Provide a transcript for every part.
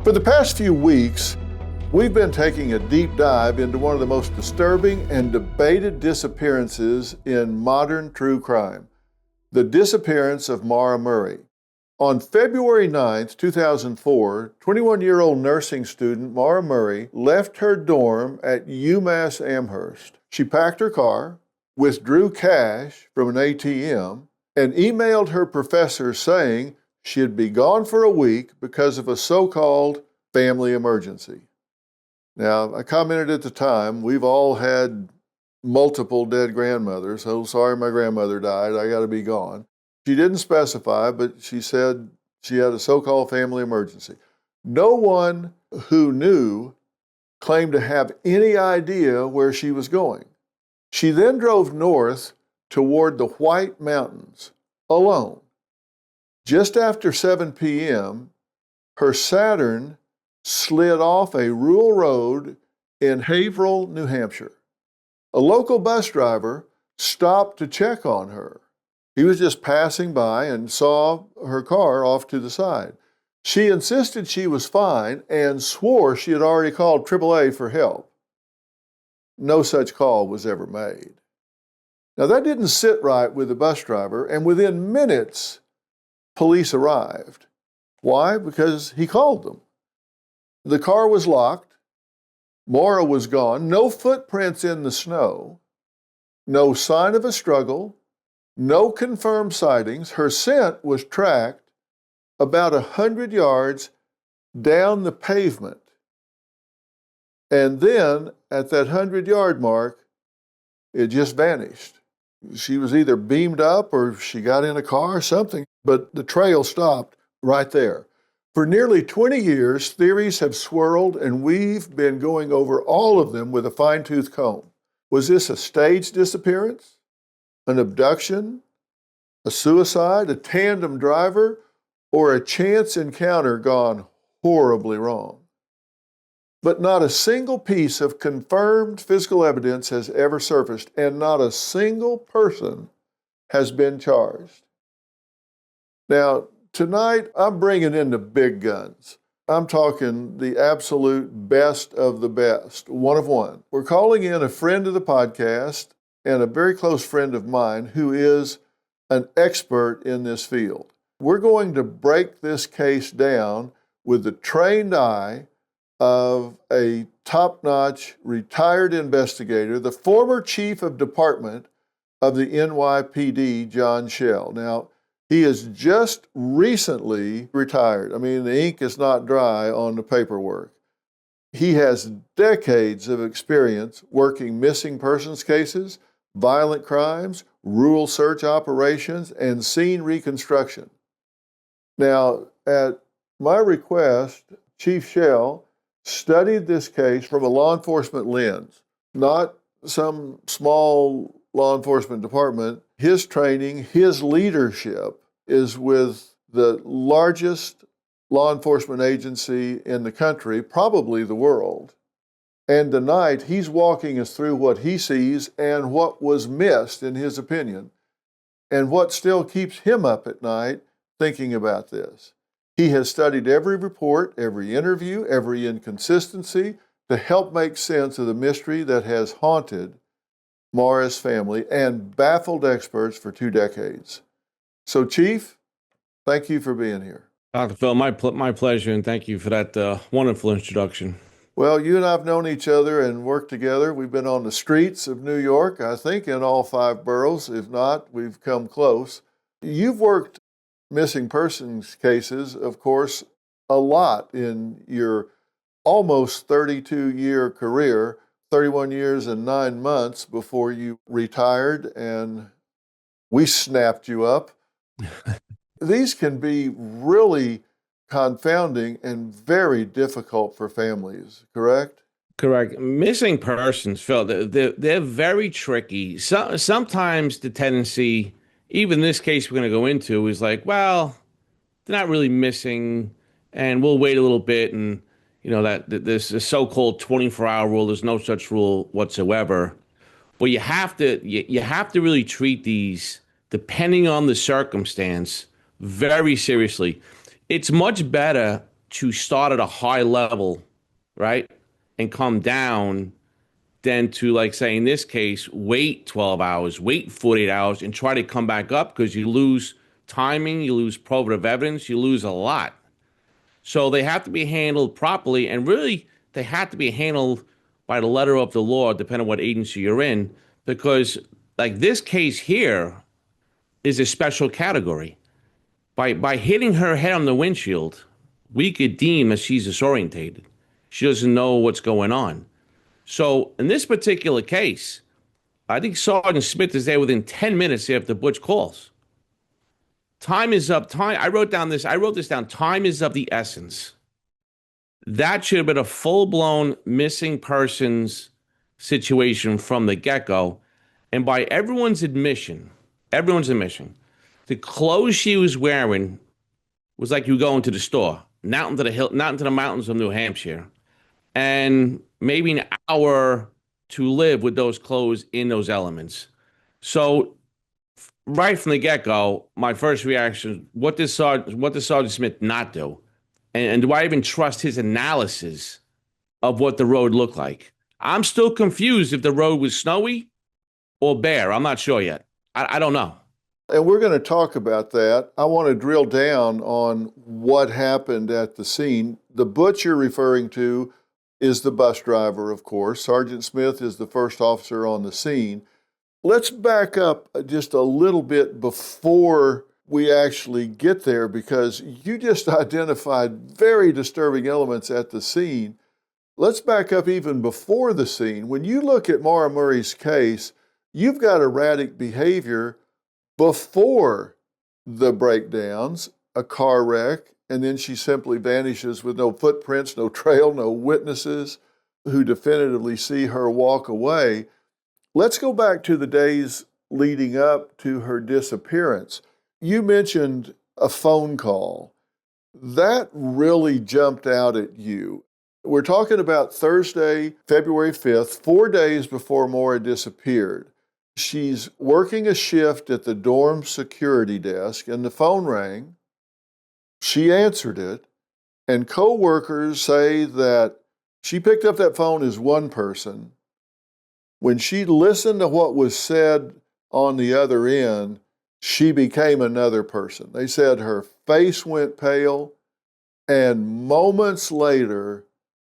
For the past few weeks, we've been taking a deep dive into one of the most disturbing and debated disappearances in modern true crime, the disappearance of Maura Murray. On February 9th, 2004, 21-year-old nursing student Maura Murray left her dorm at UMass Amherst. She packed her car, withdrew cash from an ATM, and emailed her professor saying she'd be gone for a week because of a so-called family emergency. Now, I commented at the time, we've all had multiple dead grandmothers. Oh, sorry, my grandmother died. I got to be gone. She didn't specify, but she said she had a so-called family emergency. No one who knew claimed to have any idea where she was going. She then drove north toward the White Mountains alone. Just after 7 p.m., her Saturn slid off a rural road in Haverhill, New Hampshire. A local bus driver stopped to check on her. He was just passing by and saw her car off to the side. She insisted she was fine and swore she had already called AAA for help. No such call was ever made. Now, that didn't sit right with the bus driver, and within minutes, police arrived. Why? Because he called them. The car was locked. Maura was gone. No footprints in the snow. No sign of a struggle. No confirmed sightings. Her scent was tracked about 100 yards down the pavement. And then, at that 100-yard mark, it just vanished. She was either beamed up or she got in a car or something, but the trail stopped right there. For nearly 20 years, theories have swirled, and we've been going over all of them with a fine-tooth comb. Was this a staged disappearance? An abduction? A suicide? A tandem driver? Or a chance encounter gone horribly wrong? But not a single piece of confirmed physical evidence has ever surfaced, and not a single person has been charged. Now, tonight, I'm bringing in the big guns. I'm talking the absolute best of the best, one of one. We're calling in a friend of the podcast and a very close friend of mine who is an expert in this field. We're going to break this case down with the trained eye of a top-notch retired investigator, the former chief of department of the NYPD, John Chell. Now, he is just recently retired. I mean, the ink is not dry on the paperwork. He has decades of experience working missing persons cases, violent crimes, rural search operations, and scene reconstruction. Now, at my request, Chief Chell studied this case from a law enforcement lens, not some small law enforcement department. His training, his leadership is with the largest law enforcement agency in the country, probably the world. And tonight, he's walking us through what he sees and what was missed, in his opinion, and what still keeps him up at night thinking about this. He has studied every report, every interview, every inconsistency to help make sense of the mystery that has haunted Maura's family and baffled experts for 2 decades. So, Chief, thank you for being here. Dr. Phil, my pleasure, and thank you for that wonderful introduction. Well, you and I have known each other and worked together. We've been on the streets of New York, I think in all 5 boroughs. If not, we've come close. You've worked missing persons cases, of course, a lot in your almost 32-year career, 31 years and 9 months before you retired and we snapped you up. These can be really confounding and very difficult for families, correct? Correct. Missing persons, Phil, they're very tricky. Sometimes the tendency, even this case we're going to go into, is like, well, they're not really missing, and we'll wait a little bit, and that this so-called 24-hour rule. There's no such rule whatsoever. But you have to really treat these, depending on the circumstance, very seriously. It's much better to start at a high level, right, and come down than to, like, say, in this case, wait 12 hours, wait 48 hours, and try to come back up, because you lose timing, you lose probative evidence, you lose a lot. So they have to be handled properly, and really, they have to be handled by the letter of the law, depending on what agency you're in, because, like, this case here is a special category. By hitting her head on the windshield, we could deem that she's disorientated. She doesn't know what's going on. So in this particular case, I think Sergeant Smith is there within 10 minutes after Butch calls. Time is up. I wrote this down. Time is of the essence. That should have been a full-blown missing persons situation from the get-go. And by everyone's admission, the clothes she was wearing was like you going to the store, not into the mountains of New Hampshire, and maybe an hour to live with those clothes in those elements. So right from the get-go, my first reaction, what does Sergeant Smith not do? And do I even trust his analysis of what the road looked like? I'm still confused if the road was snowy or bare. I'm not sure yet. I don't know. And we're going to talk about that. I want to drill down on what happened at the scene. The Butch you're referring to is the bus driver, of course. Sergeant Smith is the first officer on the scene. Let's back up just a little bit before we actually get there, because you just identified very disturbing elements at the scene. Let's back up even before the scene. When you look at Maura Murray's case, you've got erratic behavior before the breakdowns, a car wreck, and then she simply vanishes with no footprints, no trail, no witnesses who definitively see her walk away. Let's go back to the days leading up to her disappearance. You mentioned a phone call. That really jumped out at you. We're talking about Thursday, February 5th, 4 days before Maura disappeared. She's working a shift at the dorm security desk, and the phone rang. She answered it, and co-workers say that she picked up that phone as one person. When she listened to what was said on the other end, she became another person. They said her face went pale, and moments later,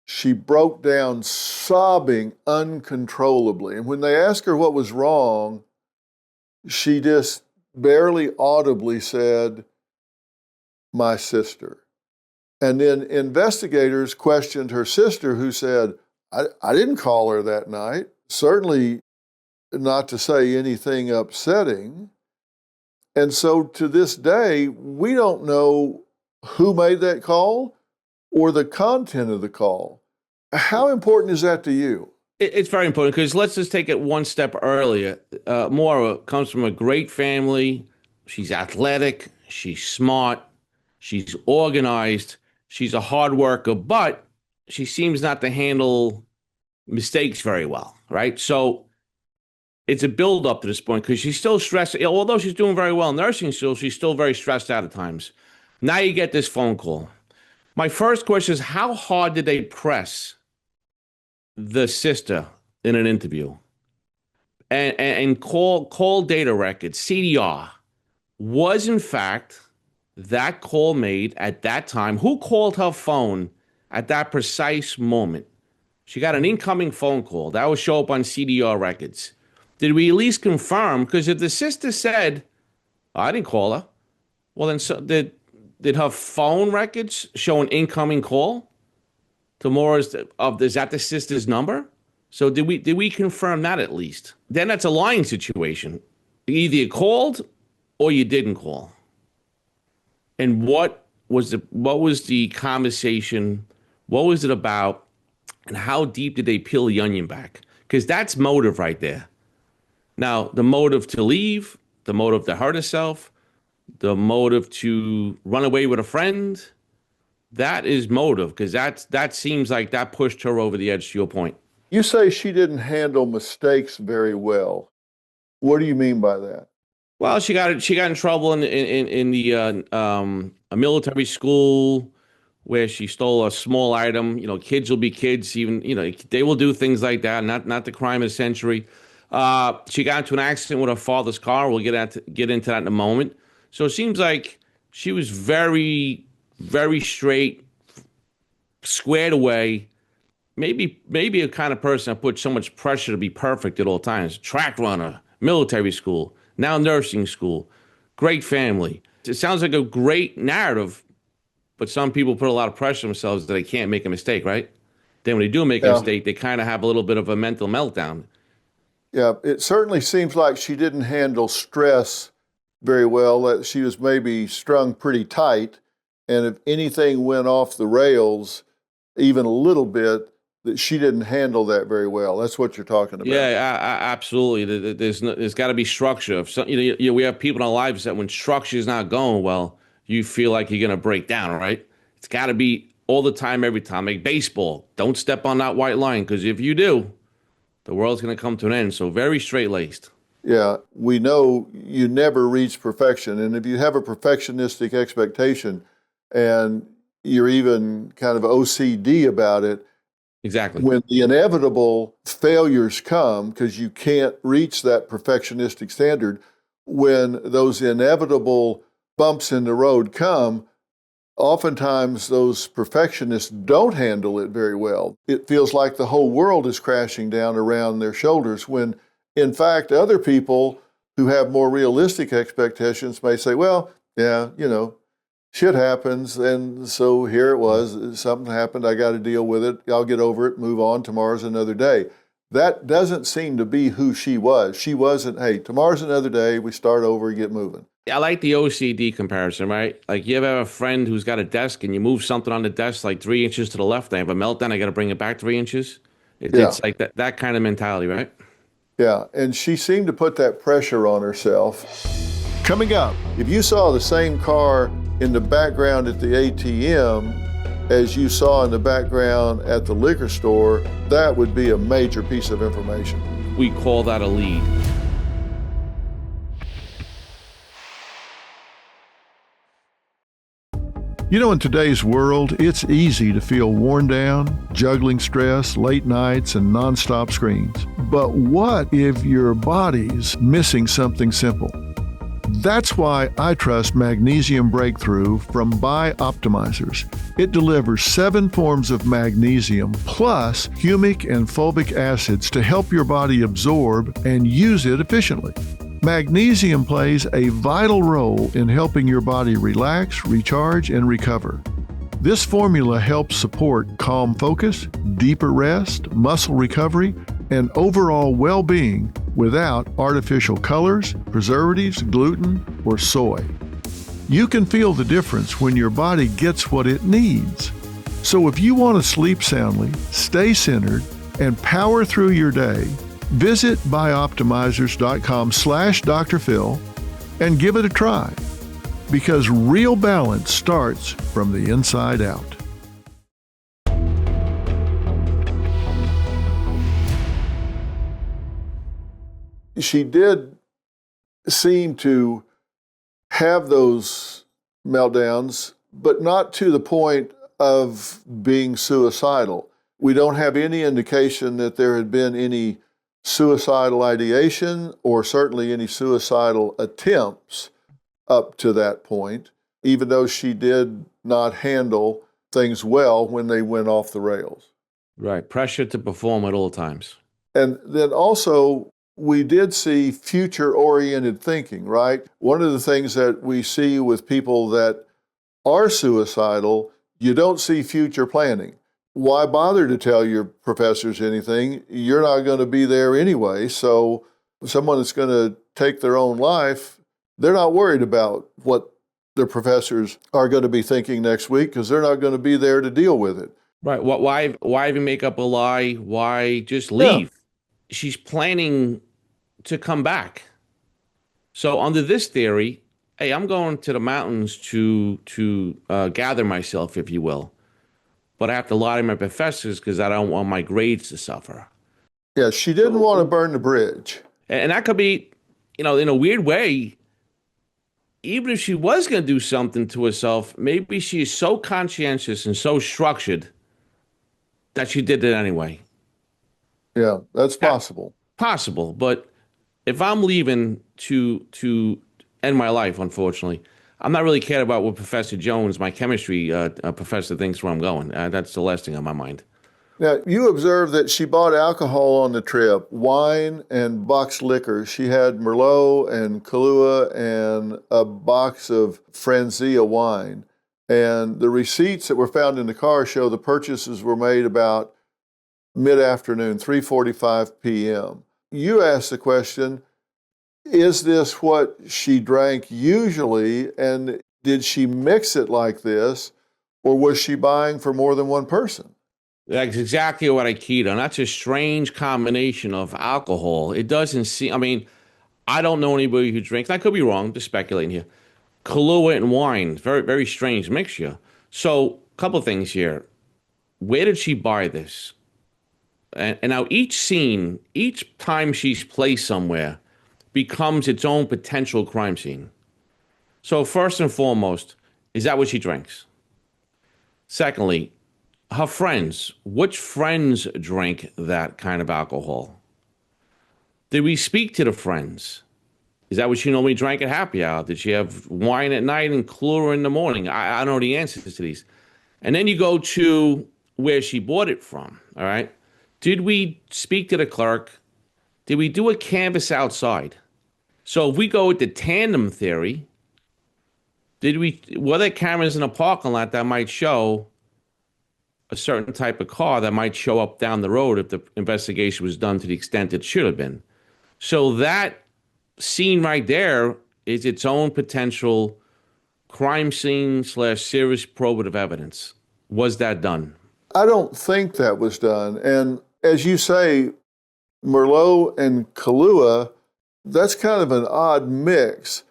she broke down sobbing uncontrollably. And when they asked her what was wrong, she just barely audibly said, "My sister." And then investigators questioned her sister, who said, I didn't call her that night, certainly not to say anything upsetting. And so to this day, we don't know who made that call or the content of the call. How important is that to you? It's very important, because let's just take it one step earlier. Maura comes from a great family. She's athletic. She's smart. She's organized. She's a hard worker, but she seems not to handle mistakes very well, right? So it's a build up to this point, because she's still stressed. Although she's doing very well in nursing school, she's still very stressed out at times. Now you get this phone call. My first question is, how hard did they press the sister in an interview? And call data records, CDR, was in fact that call made at that time? Who called her phone at that precise moment? She got an incoming phone call. That will show up on CDR records. Did we at least confirm? Because if the sister said, I didn't call her, well, then so did her phone records show an incoming call to Maura's? Is that the sister's number? So did we confirm that at least? Then that's a lying situation. Either you called or you didn't call. And what was the conversation? What was it about? And how deep did they peel the onion back? Because that's motive right there. Now, the motive to leave, the motive to hurt herself, the motive to run away with a friend, that is motive, because that seems like that pushed her over the edge, to your point. You say she didn't handle mistakes very well. What do you mean by that? Well, she got in trouble in the a military school where she stole a small item. Kids will be kids, even, they will do things like that. Not the crime of the century. She got into an accident with her father's car. We'll get into that in a moment. So it seems like she was very, very straight, squared away. Maybe a kind of person that put so much pressure to be perfect at all times. Track runner, military school, now nursing school, great family. It sounds like a great narrative, but some people put a lot of pressure on themselves that they can't make a mistake, right? Then when they do make a mistake, they kind of have a little bit of a mental meltdown. Yeah, it certainly seems like she didn't handle stress very well, that she was maybe strung pretty tight, and if anything went off the rails, even a little bit, that she didn't handle that very well. That's what you're talking about. Yeah, absolutely. There's got to be structure. We have people in our lives that when structure is not going well, you feel like you're going to break down, right? It's got to be all the time, every time. Like baseball, don't step on that white line, because if you do, the world's going to come to an end. So very straight-laced. Yeah, we know you never reach perfection. And if you have a perfectionistic expectation and you're even kind of OCD about it, exactly, when the inevitable failures come, because you can't reach that perfectionistic standard, when those inevitable bumps in the road come, oftentimes those perfectionists don't handle it very well. It feels like the whole world is crashing down around their shoulders, when in fact other people who have more realistic expectations may say, well, yeah, shit happens, and so here it was. Something happened. I got to deal with it. I'll get over it, move on. Tomorrow's another day. That doesn't seem to be who she was. She wasn't, hey, tomorrow's another day. We start over and get moving. I like the OCD comparison, right? Like you ever have a friend who's got a desk and you move something on the desk like 3 inches to the left. I have a meltdown. I got to bring it back 3 inches. It's like that kind of mentality, right? Yeah, and she seemed to put that pressure on herself. Coming up, if you saw the same car in the background at the ATM as you saw in the background at the liquor store, that would be a major piece of information. We call that a lead. In today's world, it's easy to feel worn down, juggling stress, late nights, and nonstop screens. But what if your body's missing something simple? That's why I trust Magnesium Breakthrough from Bioptimizers. It delivers 7 forms of magnesium plus humic and fulvic acids to help your body absorb and use it efficiently. Magnesium plays a vital role in helping your body relax, recharge, and recover. This formula helps support calm focus, deeper rest, muscle recovery, and overall well-being without artificial colors, preservatives, gluten, or soy. You can feel the difference when your body gets what it needs. So if you want to sleep soundly, stay centered, and power through your day, visit bioptimizers.com/Dr. Phil and give it a try, because real balance starts from the inside out. She did seem to have those meltdowns, but not to the point of being suicidal. We don't have any indication that there had been any suicidal ideation or certainly any suicidal attempts up to that point, even though she did not handle things well when they went off the rails. Right. Pressure to perform at all times. And then also, we did see future-oriented thinking, right? One of the things that we see with people that are suicidal, you don't see future planning. Why bother to tell your professors anything? You're not going to be there anyway. So someone that's going to take their own life, they're not worried about what their professors are going to be thinking next week, because they're not going to be there to deal with it. Right. Why even make up a lie? Why just leave? Yeah. She's planning to come back. So under this theory, hey, I'm going to the mountains to gather myself, if you will. But I have to lie to my professors because I don't want my grades to suffer. Yeah, she didn't want to burn the bridge. And that could be, in a weird way, even if she was going to do something to herself, maybe she is so conscientious and so structured that she did it anyway. Yeah, that's Yeah, possible. possible, but if I'm leaving to end my life, unfortunately, I'm not really cared about what Professor Jones, my chemistry professor, thinks where I'm going. That's the last thing on my mind. Now, you observed that she bought alcohol on the trip, wine and boxed liquor. She had Merlot and Kahlua and a box of Franzia wine. And the receipts that were found in the car show the purchases were made about mid-afternoon, 3:45 p.m. You asked the question, is this what she drank usually? And did she mix it like this? Or was she buying for more than one person? That's exactly what I keyed on. That's a strange combination of alcohol. It doesn't seem, I mean, I don't know anybody who drinks, and I could be wrong, just speculating here. Kahlua and wine, very, very strange mixture. So, a couple of things here. Where did she buy this? And now each scene, each time she's placed somewhere, becomes its own potential crime scene. So, first and foremost, is that what she drinks? Secondly, her friends, which friends drink that kind of alcohol? Did we speak to the friends? Is that what she normally drank at happy hour? Did she have wine at night and Kahlua in the morning? I don't know the answers to these. And then you go to where she bought it from. All right. Did we speak to the clerk? Did we do a canvas outside? So if we go with the tandem theory, were there cameras in a parking lot that might show a certain type of car that might show up down the road if the investigation was done to the extent it should have been? So that scene right there is its own potential crime scene / serious probative evidence. Was that done? I don't think that was done. And as you say, Merlot and Kahlua, that's kind of an odd mix.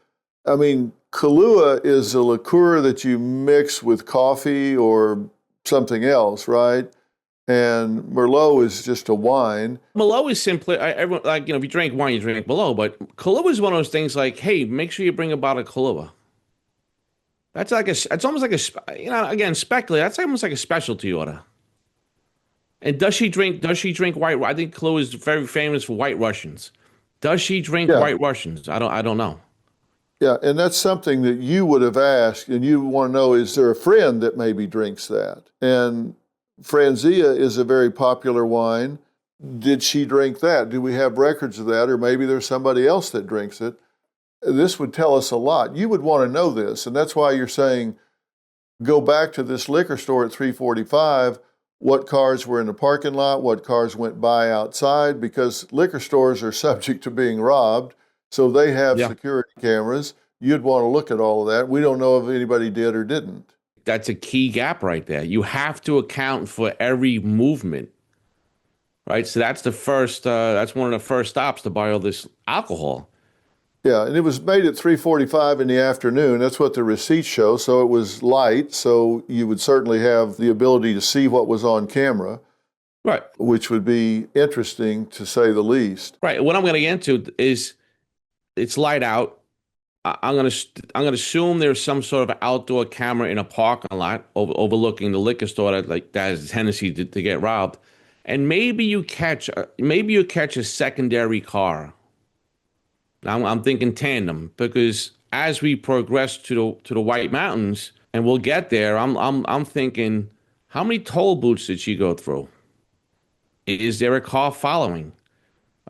I mean, Kahlua is a liqueur that you mix with coffee or something else, right? And Merlot is just a wine. Merlot is simply, everyone, like, if you drink wine, you drink Merlot, but Kahlua is one of those things like, hey, make sure you bring a bottle of Kahlua. That's like it's almost like again, speculate. That's almost like a specialty order. And does she drink white? I think Kahlua is very famous for White Russians. Does she drink Yeah, White Russians? I don't know. yeah, and that's something that you would have asked, and you want to know, is there a friend that maybe drinks that? And Franzia is a very popular wine. Did she drink that? Do we have records of that? Or maybe there's somebody else that drinks it. This would tell us a lot. You would want to know this, and that's why you're saying go back to this liquor store at 345. What cars were in the parking lot? What cars went by outside? Because liquor stores are subject to being robbed, so they have Yeah, security cameras. You'd want to look at all of that. We don't know if anybody did or didn't. that's a key gap right there. You have to account for every movement, right? So that's the first. That's one of the first stops to buy all this alcohol. Yeah, and it was made at 3:45 in the afternoon. That's what the receipts show. So it was light, so you would certainly have the ability to see what was on camera, Right. which would be interesting to say the least. Right. What I'm going to get into is it's light out. I'm gonna assume there's some sort of outdoor camera in a parking lot overlooking the liquor store that has a tendency to get robbed, and maybe you catch a secondary car. Now I'm thinking tandem because as we progress to the White Mountains and we'll get there, I'm thinking how many toll booths did she go through? Is there a car following?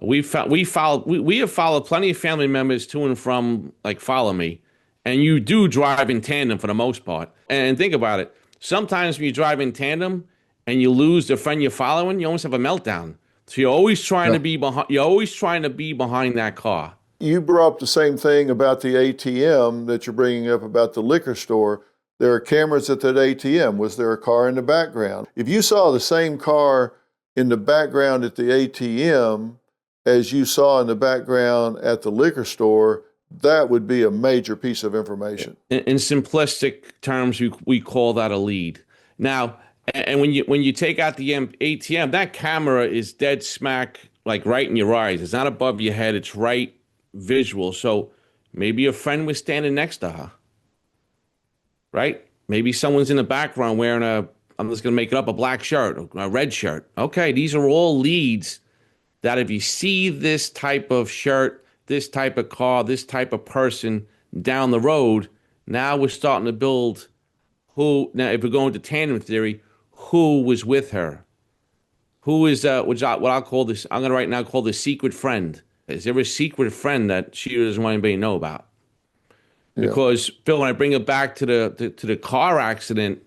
We have followed plenty of family members to and from like Follow Me, and you do drive in tandem for the most part. And think about it. Sometimes when you drive in tandem and you lose the friend you're following, you almost have a meltdown. So you're always trying Yeah. to be behind. You're always trying to be behind that car. You brought up the same thing about the ATM that you're bringing up about the liquor store. There are cameras at that ATM. Was there a car in the background? If you saw the same car in the background at the ATM as you saw in the background at the liquor store, that would be a major piece of information. In simplistic terms, we call that a lead. Now, and when you take out the ATM, that camera is dead smack like right in your eyes. It's not above your head. It's right visual. So Maybe a friend was standing next to her, right? Maybe someone's in the background wearing I'm just going to make it up, a black shirt, a red shirt. Okay, these are all leads that if you see this type of shirt, this type of car, this type of person down the road, now we're starting to build now if we're going to tandem theory, who was with her? Who is what I'll call this, I'm going to right now call the secret friend. Is there a secret friend that she doesn't want anybody to know about? Yeah. Because, Phil, when I bring it back to the car accident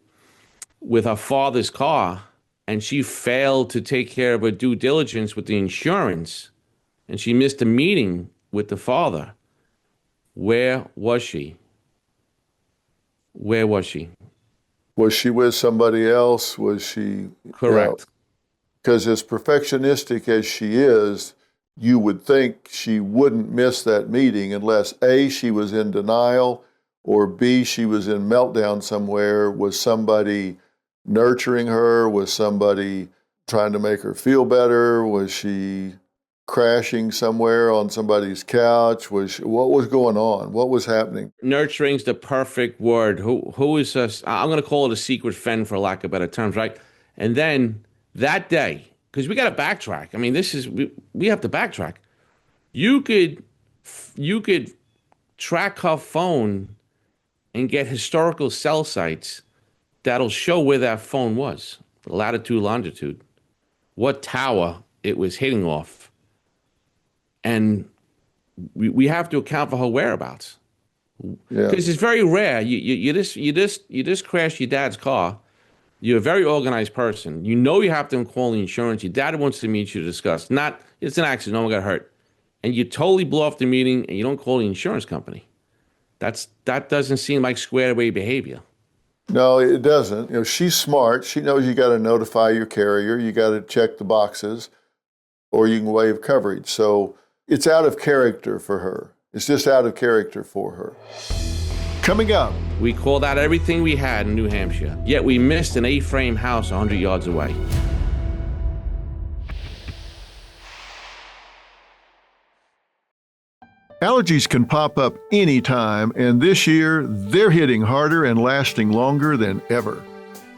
with her father's car, and she failed to take care of her due diligence with the insurance, and she missed a meeting with the father, where was she? Where was she? Was she with somebody else? Was she? Correct. Because as perfectionistic as she is, you would think she wouldn't miss that meeting unless A, she was in denial, or B, she was in meltdown somewhere. Was somebody nurturing her? Was somebody trying to make her feel better? Was she crashing somewhere on somebody's couch? What was going on? What was happening? Nurturing's the perfect word. Who is us? I'm going to call it a secret friend for lack of better terms, right? And then that day, because we got to backtrack. I mean, we have to backtrack. You could track her phone and get historical cell sites that'll show where that phone was, latitude, longitude, what tower it was hitting off. And we have to account for her whereabouts. Because it's very rare. You just crashed your dad's car. You're a very organized person. You know you have to call the insurance. Your dad wants to meet you to discuss. It's an accident. No one got hurt. And you totally blow off the meeting and you don't call the insurance company. That doesn't seem like squared away behavior. No, it doesn't. She's smart. She knows you got to notify your carrier. You got to check the boxes, or you can waive coverage. So it's out of character for her. It's just out of character for her. Coming up. We called out everything we had in New Hampshire, yet we missed an A-frame house 100 yards away. Allergies can pop up anytime, and this year, they're hitting harder and lasting longer than ever.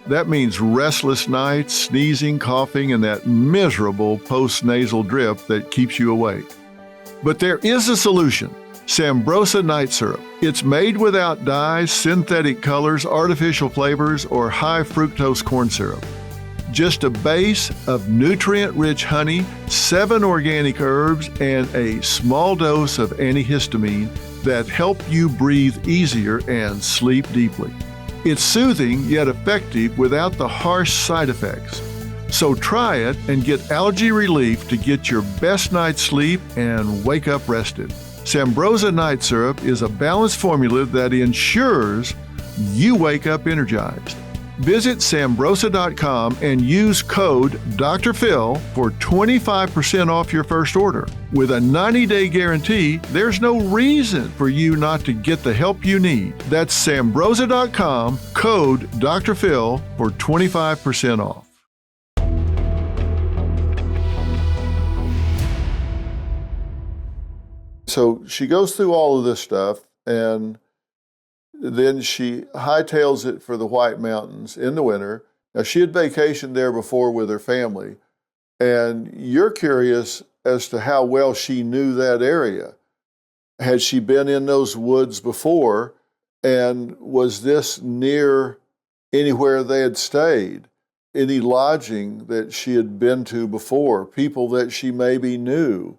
That means restless nights, sneezing, coughing, and that miserable post-nasal drip that keeps you awake. But there is a solution. Sambrosa Night Syrup. It's made without dyes, synthetic colors, artificial flavors, or high fructose corn syrup. Just a base of nutrient-rich honey, 7 organic herbs, and a small dose of antihistamine that help you breathe easier and sleep deeply. It's soothing yet effective without the harsh side effects. So try it and get allergy relief to get your best night's sleep and wake up rested. Sambrosa Night Syrup is a balanced formula that ensures you wake up energized. Visit Sambrosa.com and use code Dr. Phil for 25% off your first order. With a 90-day guarantee, there's no reason for you not to get the help you need. That's Sambrosa.com, code Dr. Phil for 25% off. So she goes through all of this stuff, and then she hightails it for the White Mountains in the winter. Now, she had vacationed there before with her family, and you're curious as to how well she knew that area. Had she been in those woods before, and was this near anywhere they had stayed? Any lodging that she had been to before? People that she maybe knew?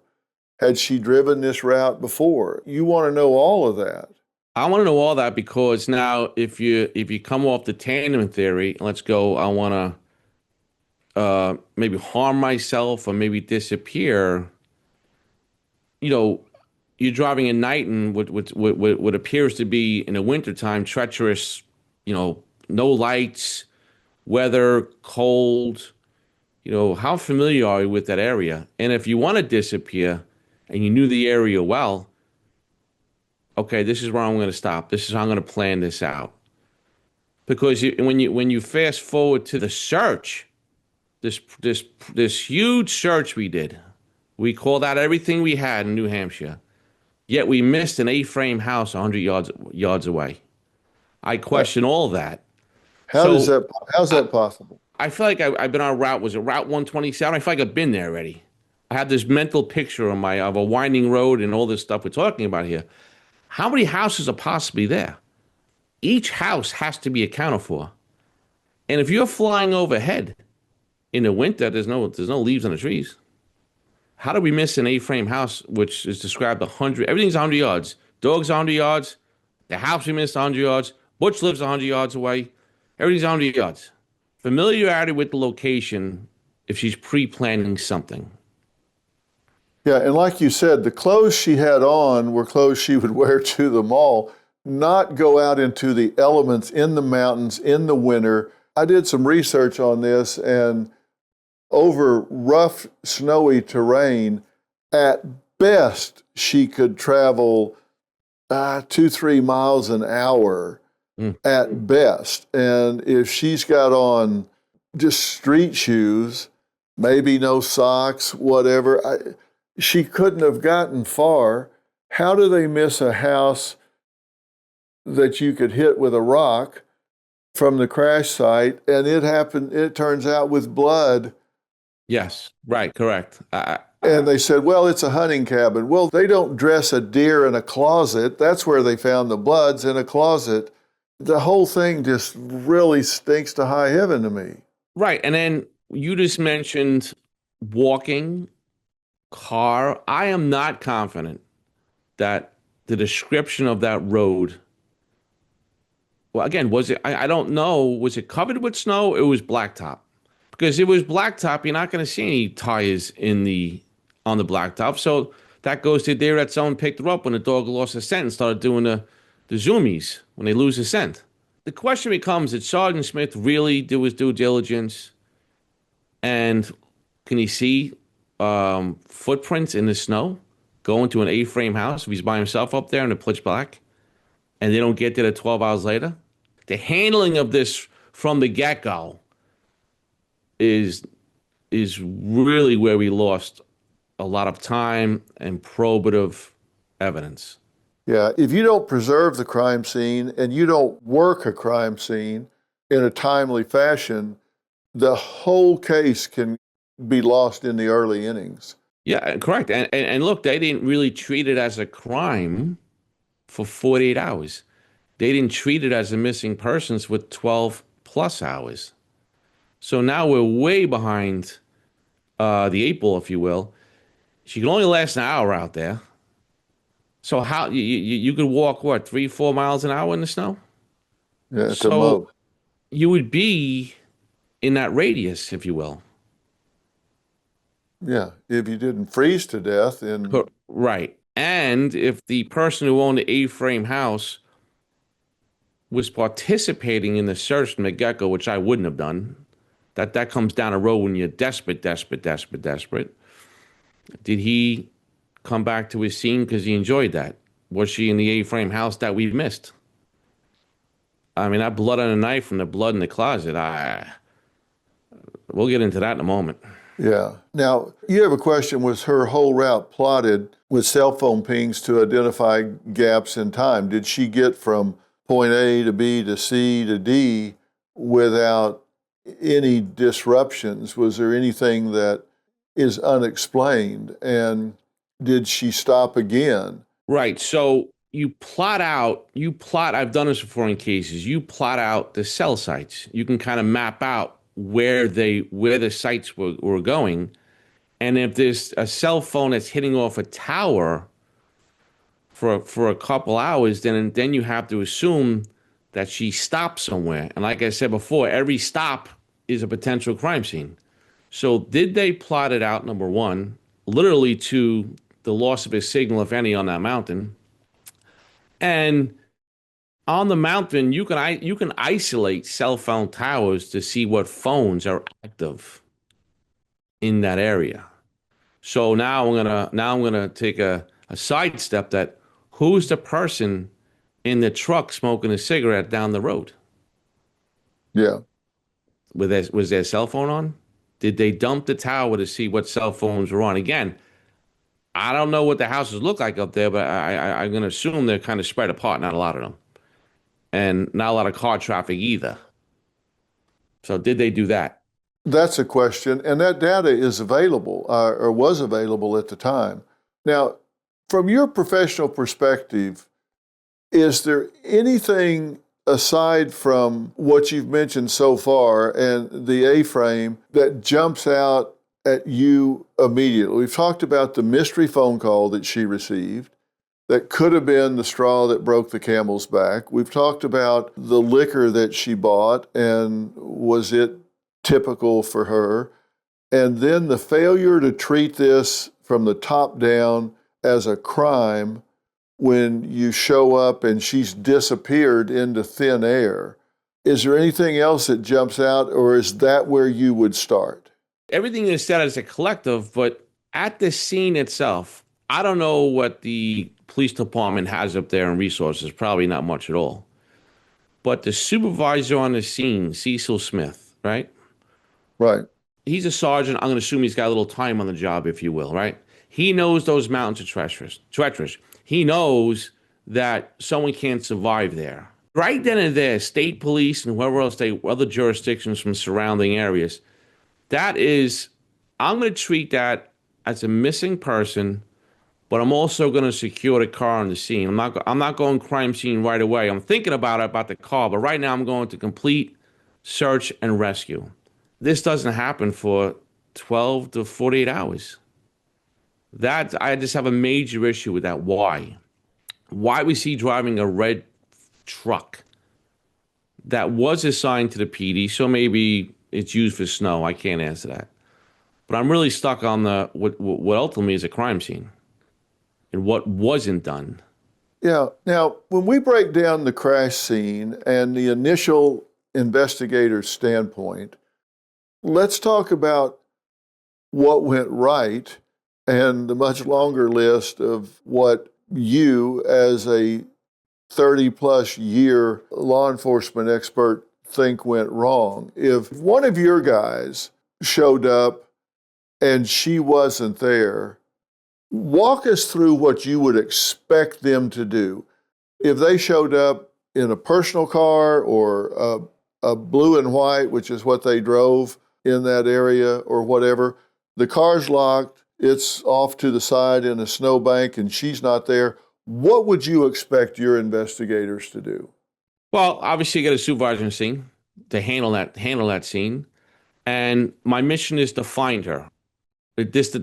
Had she driven this route before? You want to know all of that. I want to know all that because now if you come off the tandem theory, let's go, I want to maybe harm myself or maybe disappear. You're driving at night and what appears to be in the wintertime treacherous, no lights, weather, cold. How familiar are you with that area? And if you want to disappear and you knew the area well, okay, this is where I'm going to stop. This is how I'm going to plan this out. Because when you fast forward to the search, this huge search we did, we called out everything we had in New Hampshire. Yet we missed an A-frame house 100 yards away. I Uh, question all that. How does So that, how's I, that possible? I feel like I've been on route. Was it Route 127? I feel like I've been there already. I have this mental picture of a winding road and all this stuff we're talking about here. How many houses are possibly there? Each house has to be accounted for. And if you're flying overhead in the winter, there's no leaves on the trees. How do we miss an A-frame house, which is described 100? Everything's 100 yards. Dog's 100 yards. The house we missed 100 yards. Butch lives 100 yards away. Everything's 100 yards. Familiarity with the location if she's pre-planning something. Yeah, and like you said, the clothes she had on were clothes she would wear to the mall, not go out into the elements in the mountains in the winter. I did some research on this, and over rough, snowy terrain, at best, she could travel 2, 3 miles an hour Mm. at best. And if she's got on just street shoes, maybe no socks, whatever, she couldn't have gotten far. How do they miss a house that you could hit with a rock from the crash site? And it happened, it turns out, with blood. Yes, right, correct. And they said, well, it's a hunting cabin. Well, they don't dress a deer in a closet. That's where they found the bloods, in a closet. The whole thing just really stinks to high heaven to me. Right. And then you just mentioned walking, car. I am not confident that the description of that road, well, again, was it, I don't know, was it covered with snow? It was blacktop. Because it was blacktop, you're not going to see any tires on the blacktop. So that goes to there that someone picked her up when the dog lost his scent and started doing the zoomies when they lose the scent. The question becomes, did Sergeant Smith really do his due diligence? And can he see footprints in the snow going to an A-frame house if he's by himself up there in the pitch black and they don't get there 12 hours later? The handling of this from the get-go is really where we lost a lot of time and probative evidence. Yeah, if you don't preserve the crime scene and you don't work a crime scene in a timely fashion, the whole case can be lost in the early innings. Yeah, correct. And look, they didn't really treat it as a crime for 48 hours. They didn't treat it as a missing persons with 12 plus hours. So now we're way behind the eight ball, if you will. She can only last an hour out there. So how you could walk what 3, 4 miles an hour in the snow? Yeah, at the So most. you would be in that radius, if you will. Yeah, if you didn't freeze to death, and Right. And if the person who owned the A-frame house was participating in the search from the get-go, which I wouldn't have done, that comes down a road when you're desperate. Did he come back to his scene because he enjoyed that? Was she in the A-frame house that we've missed? I mean, that blood on a knife and the blood in the closet, we'll get into that in a moment. yeah. Now, you have a question, was her whole route plotted with cell phone pings to identify gaps in time? Did she get from point A to B to C to D without any disruptions? Was there anything that is unexplained? And did she stop again? Right. So I've done this before in cases. You plot out the cell sites. You can kind of map out where the sites were going. And if there's a cell phone that's hitting off a tower for a couple hours, then you have to assume that she stopped somewhere. And like I said before, every stop is a potential crime scene. So did they plot it out, number one, literally to the loss of a signal, if any, on that mountain? And on the mountain, you can isolate cell phone towers to see what phones are active in that area. So now I'm gonna take a sidestep that who's the person in the truck smoking a cigarette down the road? Yeah. Was their cell phone on? Did they dump the tower to see what cell phones were on? Again, I don't know what the houses look like up there, but I'm going to assume they're kind of spread apart, not a lot of them. And not a lot of car traffic either. So did they do that? That's a question, and that data is available or was available at the time. Now, from your professional perspective, is there anything aside from what you've mentioned so far and the A-frame that jumps out at you immediately? We've talked about the mystery phone call that she received that could have been the straw that broke the camel's back. We've talked about the liquor that she bought and was it typical for her? And then the failure to treat this from the top down as a crime when you show up and she's disappeared into thin air. Is there anything else that jumps out, or is that where you would start? Everything is said as a collective, but at the scene itself, I don't know what the police department has up there in resources, probably not much at all. But the supervisor on the scene, Cecil Smith, right? Right. He's a sergeant. I'm going to assume he's got a little time on the job, if you will, right? He knows those mountains are treacherous. He knows that someone can't survive there. Right then and there, state police and whoever else other jurisdictions from surrounding areas, I'm going to treat that as a missing person, but I'm also going to secure the car on the scene. I'm not going crime scene right away. I'm thinking about the car, but right now I'm going to complete search and rescue. This doesn't happen for 12 to 48 hours. I just have a major issue with that. Why? Why was he driving a red truck that was assigned to the PD? So maybe it's used for snow. I can't answer that. But I'm really stuck on what ultimately is a crime scene and what wasn't done. Yeah. Now, when we break down the crash scene and the initial investigator's standpoint, let's talk about what went right and the much longer list of what you, as a 30-plus year law enforcement expert, think went wrong. If one of your guys showed up and she wasn't there, walk us through what you would expect them to do. If they showed up in a personal car or a blue and white, which is what they drove in that area or whatever, the car's locked, it's off to the side in a snowbank and she's not there, what would you expect your investigators to do? Well, obviously you got a supervisor on the scene to handle that scene. And my mission is to find her. Based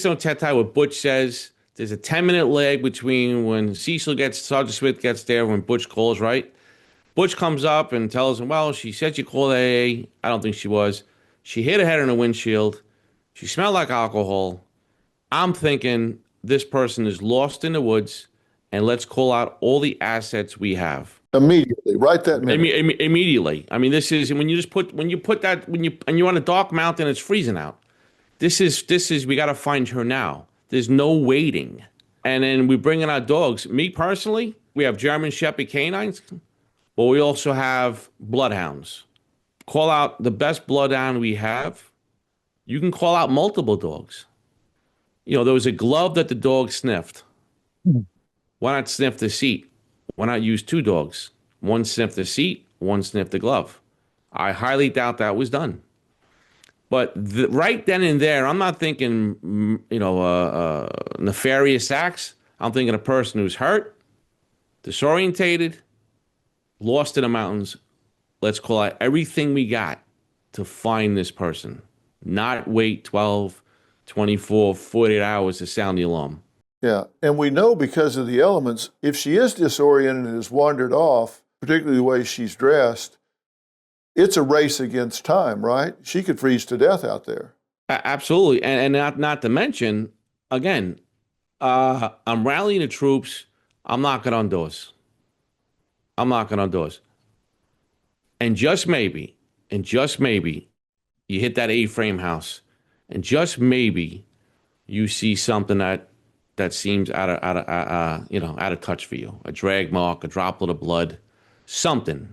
on what Butch says, there's a 10-minute lag between when Sergeant Smith gets there, when Butch calls, right? Butch comes up and tells him, well, she said you called AA. I don't think she was. She hit her head on the windshield. She smelled like alcohol. I'm thinking this person is lost in the woods, and let's call out all the assets we have. Immediately, right that minute. Immediately. I mean, this is when you're on a dark mountain, it's freezing out. This is we got to find her now. There's no waiting. And then we bring in our dogs. Me personally, we have German Shepherd canines, but we also have bloodhounds. Call out the best bloodhound we have. You can call out multiple dogs. You know, there was a glove that the dog sniffed. Why not sniff the seat? Why not use two dogs? One sniffed the seat, one sniffed the glove. I highly doubt that was done. But right then and there, I'm not thinking, nefarious acts. I'm thinking a person who's hurt, disorientated, lost in the mountains. Let's call out everything we got to find this person. Not wait 12, 24, 48 hours to sound the alarm. Yeah, and we know because of the elements, if she is disoriented and has wandered off, particularly the way she's dressed, it's a race against time, right? She could freeze to death out there. Absolutely, and not to mention, again, I'm rallying the troops. I'm knocking on doors. And just maybe, you hit that A-frame house, and just maybe you see something that seems out of touch for you. A drag mark, a droplet of blood, something.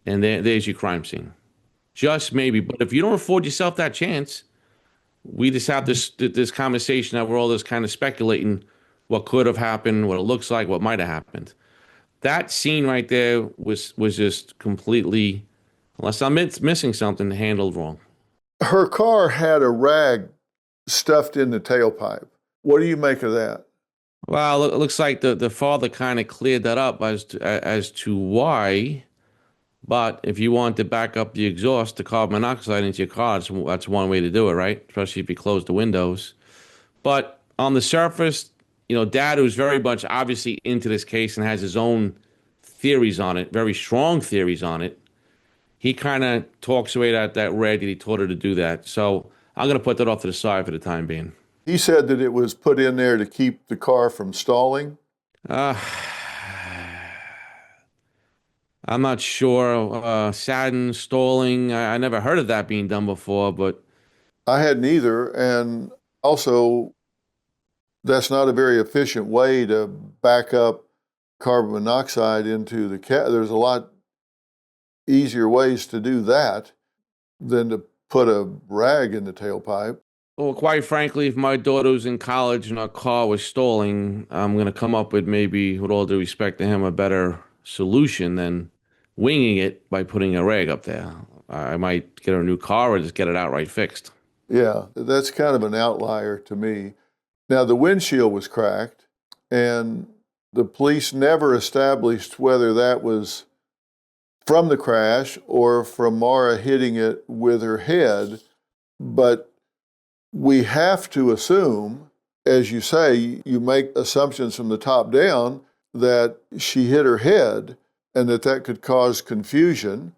And there's your crime scene. Just maybe. But if you don't afford yourself that chance, We just have this conversation that we're all just kind of speculating what could have happened, what it looks like, what might have happened. That scene right there was just completely, unless I'm missing something, handled wrong. Her car had a rag stuffed in the tailpipe. What do you make of that? Well, it looks like the father kind of cleared that up as to why. But if you want to back up the exhaust, the carbon monoxide into your car, that's one way to do it, right? Especially if you close the windows. But on the surface, Dad, who's very much obviously into this case and has his own theories on it, very strong theories on it, he kind of talks away that rag that he taught her to do that. So I'm going to put that off to the side for the time being. He said that it was put in there to keep the car from stalling. Uh, I'm not sure. Satin, stalling, I never heard of that being done before, but I hadn't either. And also, that's not a very efficient way to back up carbon monoxide into the cat. There's a lot easier ways to do that than to put a rag in the tailpipe. well, quite frankly, if my daughter was in college and our car was stalling, I'm going to come up with maybe, with all due respect to him, a better solution than winging it by putting a rag up there. I might get her a new car or just get it outright fixed. Yeah, that's kind of an outlier to me. Now, the windshield was cracked, and the police never established whether that was from the crash or from Maura hitting it with her head. But we have to assume, as you say, you make assumptions from the top down that she hit her head and that could cause confusion,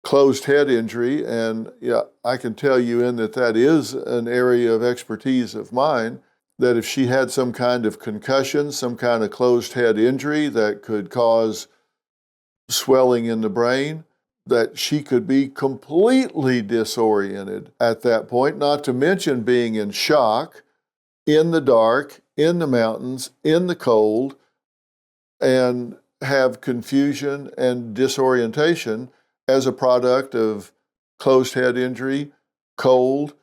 closed head injury. And yeah, I can tell you in that is an area of expertise of mine, that if she had some kind of concussion, some kind of closed head injury that could cause swelling in the brain, that she could be completely disoriented at that point, not to mention being in shock, in the dark, in the mountains, in the cold, and have confusion and disorientation as a product of closed head injury, cold,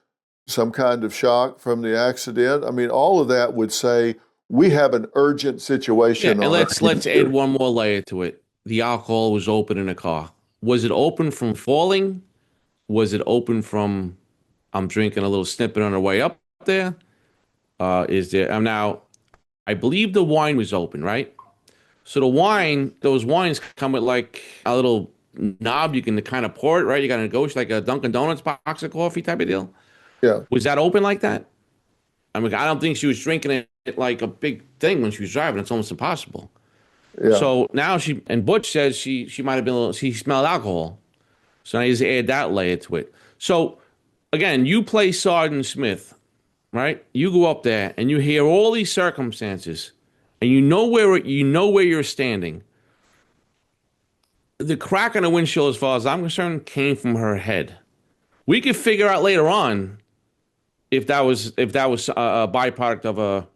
some kind of shock from the accident. I mean, all of that would say we have an urgent situation. Yeah, and let's add one more layer to it. The alcohol was open in the car. Was it open from falling? Was it open from I'm drinking a little snippet on the way up there? I'm now, I believe the wine was open, right? So those wines come with like a little knob you can kind of pour it, right? You got to negotiate like a Dunkin' Donuts box of coffee type of deal. Yeah. Was that open like that? I mean, I don't think she was drinking it like a big thing when she was driving. It's almost impossible. Yeah. So now and Butch says she might have been she smelled alcohol. So now you just add that layer to it. So again, you play Sergeant Smith, right? You go up there and you hear all these circumstances, and you know where you're standing. The crack on the windshield, as far as I'm concerned, came from her head. We could figure out later on if that was a byproduct of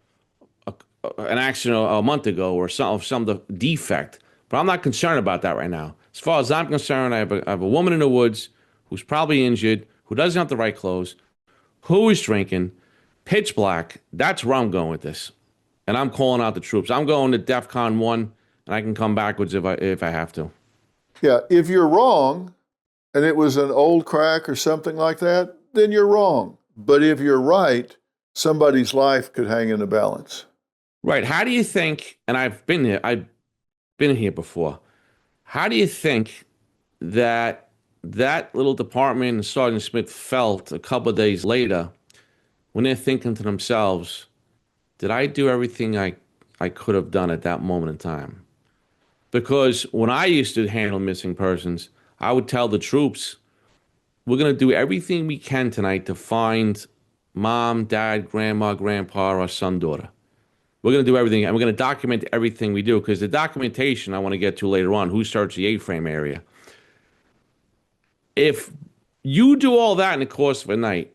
an accident a month ago or some defect. But I'm not concerned about that right now. As far as I'm concerned, I have a woman in the woods who's probably injured, who doesn't have the right clothes, who is drinking, pitch black. That's where I'm going with this. And I'm calling out the troops. I'm going to DEFCON 1, and I can come backwards if I have to. Yeah, if you're wrong and it was an old crack or something like that, then you're wrong. But if you're right, somebody's life could hang in the balance. Right. How do you think, and I've been here before, how do you think that little department and Sergeant Smith felt a couple of days later when they're thinking to themselves, did I do everything I could have done at that moment in time? Because when I used to handle missing persons, I would tell the troops, we're going to do everything we can tonight to find mom, dad, grandma, grandpa, or son, daughter. We're going to do everything, and we're going to document everything we do, because the documentation I want to get to later on, who searched the A-frame area. If you do all that in the course of a night,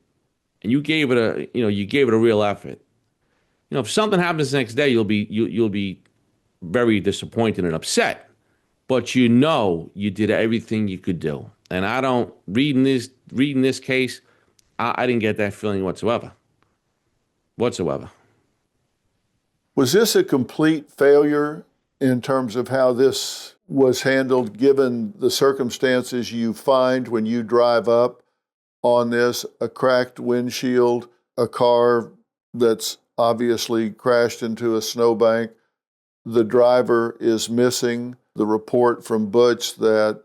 and you gave it a real effort, if something happens the next day, you'll be very disappointed and upset. But you did everything you could do. And reading this case, I didn't get that feeling whatsoever. Whatsoever. Was this a complete failure in terms of how this was handled, given the circumstances you find when you drive up on this, a cracked windshield, a car that's obviously crashed into a snowbank, the driver is missing, the report from Butch that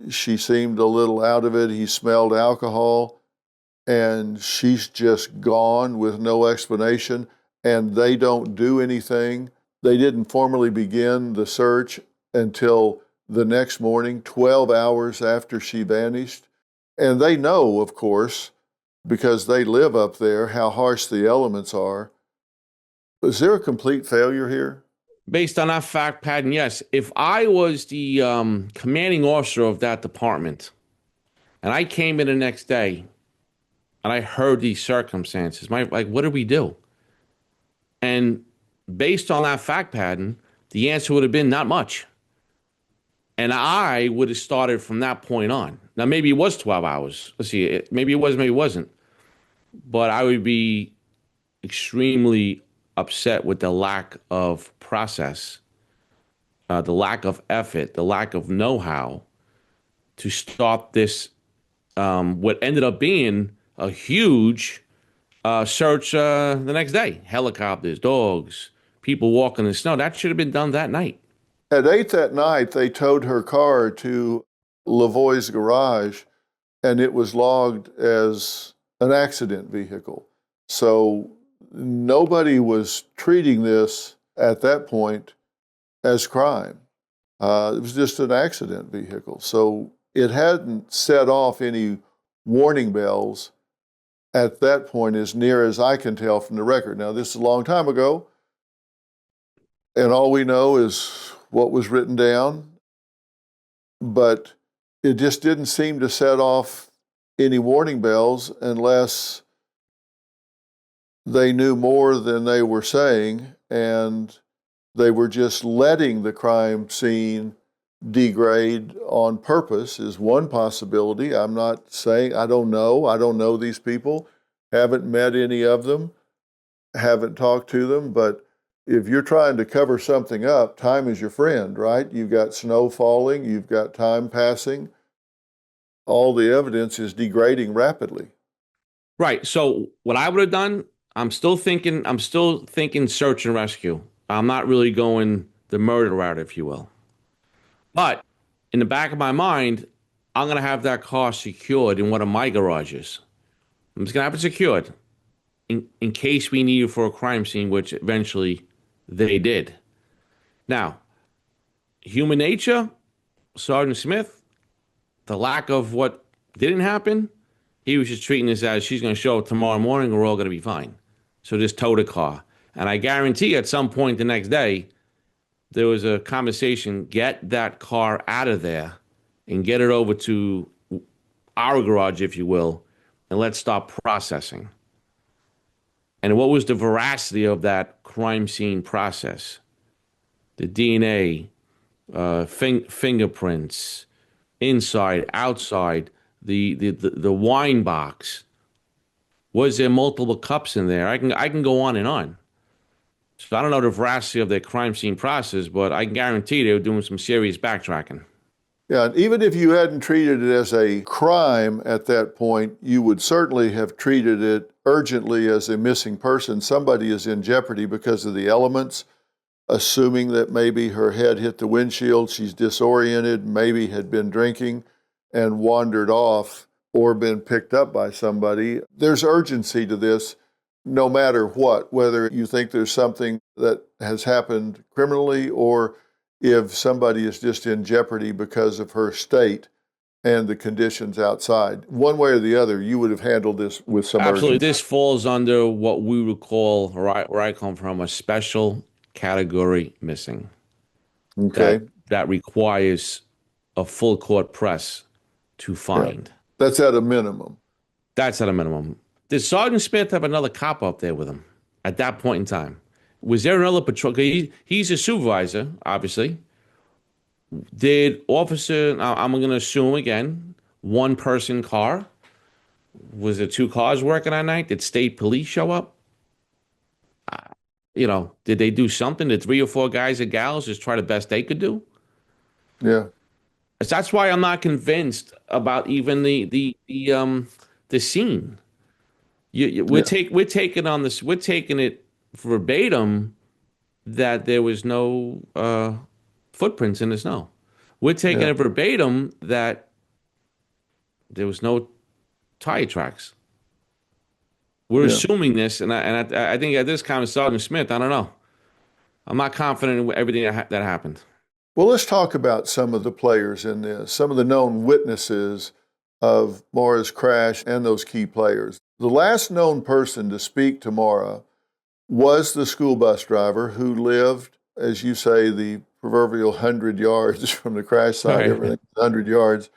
she seemed a little out of it, he smelled alcohol, and she's just gone with no explanation, and they don't do anything. They didn't formally begin the search until the next morning, 12 hours after she vanished. And they know, of course, because they live up there, how harsh the elements are. Is there a complete failure here? Based on that fact pattern, yes. If I was the commanding officer of that department and I came in the next day and I heard these circumstances, what did we do? And based on that fact pattern, the answer would have been not much. And I would have started from that point on. Now, maybe it was 12 hours. Let's see, maybe it was, maybe it wasn't. But I would be extremely upset with the lack of process, the lack of effort, the lack of know-how to start this, what ended up being a huge search the next day. Helicopters, dogs, people walking in the snow. That should have been done that night. At 8 that night, they towed her car to Lavoie's garage, and it was logged as an accident vehicle. So nobody was treating this at that point as crime. It was just an accident vehicle. So it hadn't set off any warning bells at that point, as near as I can tell from the record. Now, this is a long time ago, and all we know is what was written down, but it just didn't seem to set off any warning bells unless they knew more than they were saying, and they were just letting the crime scene degrade on purpose is one possibility. I'm not saying, I don't know these people, haven't met any of them, haven't talked to them, but if you're trying to cover something up, time is your friend, right? You've got snow falling, you've got time passing. All the evidence is degrading rapidly. Right. So what I would have done, I'm still thinking search and rescue. I'm not really going the murder route, if you will. But in the back of my mind, I'm going to have that car secured in one of my garages. I'm just going to have it secured in case we need it for a crime scene, which eventually they did. Now, human nature, Sergeant Smith, the lack of what didn't happen, he was just treating this as she's going to show up tomorrow morning, we're all going to be fine. So just tow the car. And I guarantee at some point the next day, there was a conversation, get that car out of there and get it over to our garage, if you will, and let's start processing. And what was the veracity of that crime scene process? The DNA, fingerprints, inside, outside, the wine box. Was there multiple cups in there? I can go on and on. So I don't know the veracity of their crime scene process, but I can guarantee they were doing some serious backtracking. Yeah, and even if you hadn't treated it as a crime at that point, you would certainly have treated it urgently as a missing person. Somebody is in jeopardy because of the elements, assuming that maybe her head hit the windshield, she's disoriented, maybe had been drinking and wandered off or been picked up by somebody. There's urgency to this no matter what, whether you think there's something that has happened criminally or if somebody is just in jeopardy because of her state and the conditions outside. One way or the other, you would have handled this with some Absolutely. urgency. This falls under what we would call, where I come from, a special category missing. Okay. That requires a full court press to find. Yeah. That's at a minimum. That's at a minimum. Did Sergeant Smith have another cop up there with him at that point in time? Was there another patrol? He's a supervisor, obviously. Did officer, I'm going to assume again, one person car. Was there two cars working that night? Did state police show up? Did they do something? Did three or four guys or gals just try the best they could do? Yeah. That's why I'm not convinced about even the scene. Yeah. We're taking it verbatim that there was no footprints in the snow. We're taking Yeah. it verbatim that there was no tire tracks. We're Yeah. assuming this, and I think at this comment, Sergeant Smith, I don't know. I'm not confident in everything that happened. Well, let's talk about some of the players in this, some of the known witnesses of Maura's crash and those key players. The last known person to speak to Maura was the school bus driver who lived, as you say, the proverbial 100 yards from the crash site, Right. everything 100 yards.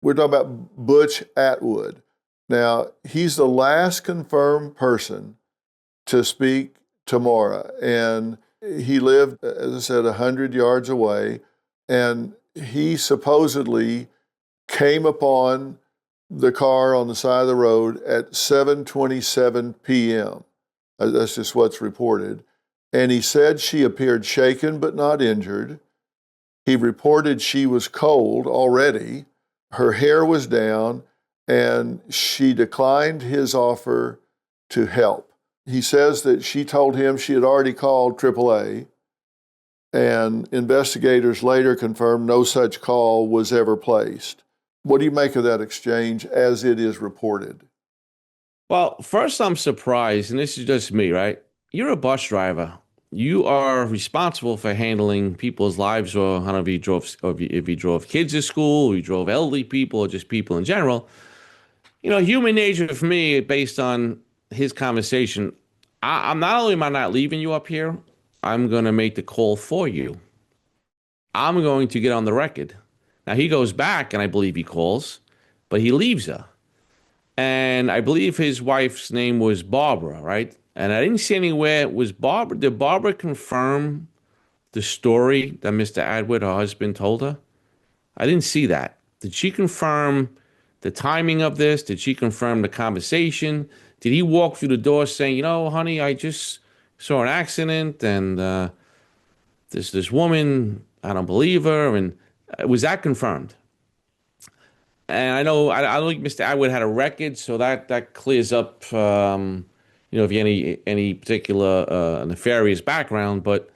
We're talking about Butch Atwood. Now, he's the last confirmed person to speak to Maura, and he lived, as I said, 100 yards away, and he supposedly came upon the car on the side of the road at 7:27 p.m. That's just what's reported. And he said she appeared shaken but not injured. He reported she was cold already. Her hair was down, and she declined his offer to help. He says that she told him she had already called AAA, and investigators later confirmed no such call was ever placed. What do you make of that exchange as it is reported? Well, first, I'm surprised, and this is just me, right? You're a bus driver. You are responsible for handling people's lives, or I don't know if you drove, or if you drove kids to school, or you drove elderly people, or just people in general. Human nature for me, based on his conversation, I'm not only am I not leaving you up here, I'm going to make the call for you. I'm going to get on the record. Now he goes back, and I believe he calls, but he leaves her. And I believe his wife's name was Barbara, right? And I didn't see anywhere, was Barbara, did Barbara confirm the story that Mr. Atwood, her husband, told her? I didn't see that. Did she confirm the timing of this? Did she confirm the conversation? Did he walk through the door saying, honey, I just saw an accident, and this woman, I don't believe her, and was that confirmed? And I don't think Mr. Atwood had a record, so that clears up, if you any particular nefarious background. But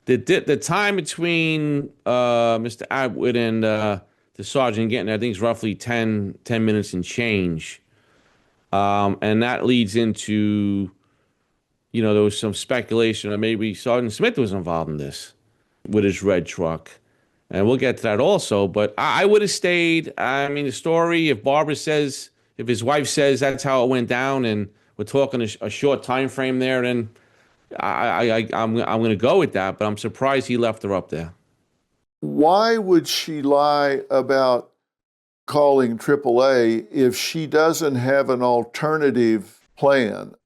the time between Mr. Atwood and the sergeant getting there, I think is roughly 10 minutes and change, and that leads into, there was some speculation that maybe Sergeant Smith was involved in this with his red truck. And we'll get to that also. But I would have stayed. I mean, the story, if his wife says that's how it went down, and we're talking a short time frame there, then I'm going to go with that. But I'm surprised he left her up there. Why would she lie about calling AAA if she doesn't have an alternative plan?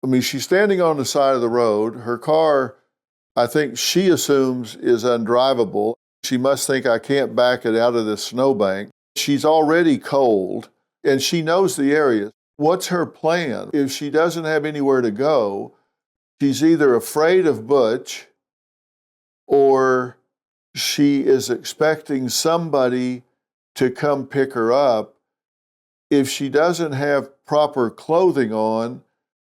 I mean, she's standing on the side of the road. Her car, I think she assumes, is undrivable. She must think, I can't back it out of this snowbank. She's already cold, and she knows the area. What's her plan? If she doesn't have anywhere to go, she's either afraid of Butch, or she is expecting somebody to come pick her up. If she doesn't have proper clothing on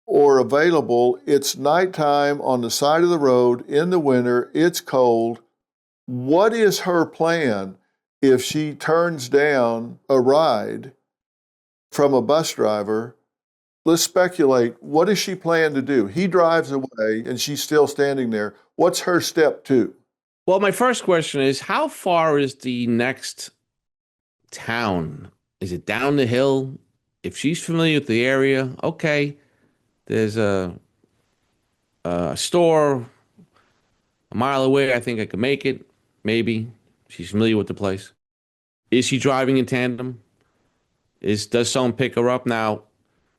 or available, it's nighttime on the side of the road in the winter, it's cold. What is her plan if she turns down a ride from a bus driver? Let's speculate. What does she plan to do? He drives away and she's still standing there. What's her step two? Well, my first question is, how far is the next town? Is it down the hill? If she's familiar with the area, okay, there's a store a mile away. I think I could make it. Maybe she's familiar with the place. Is she driving in tandem? Does someone pick her up? Now,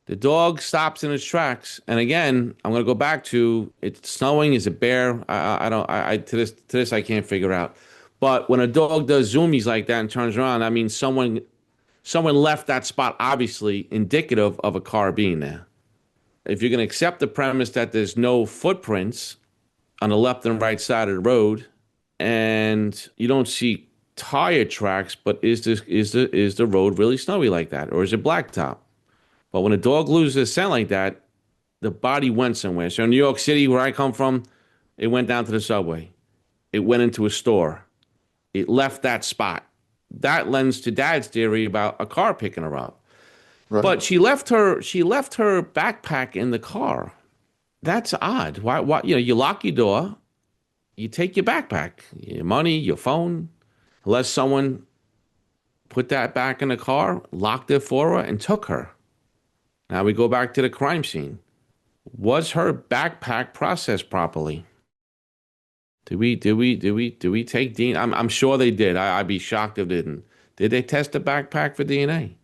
the dog stops in its tracks, and again, I'm going to go back to it's snowing. Is it bear? I don't. To this I can't figure out. But when a dog does zoomies like that and turns around, that means someone someone left that spot, obviously indicative of a car being there. If you're going to accept the premise that there's no footprints on the left and right side of the road, and you don't see tire tracks, but is the road really snowy like that, or is it blacktop? But when a dog loses a scent like that, the body went somewhere. So in New York City, where I come from, it went down to the subway. It went into a store. It left that spot. That lends to Dad's theory about a car picking her up. Right. But she left her backpack in the car. That's odd. Why you lock your door, you take your backpack, your money, your phone, unless someone put that back in the car, locked it for her, and took her. Now we go back to the crime scene. Was her backpack processed properly? Did we take DNA? I'm sure they did. I'd be shocked if they didn't. Did they test the backpack for DNA?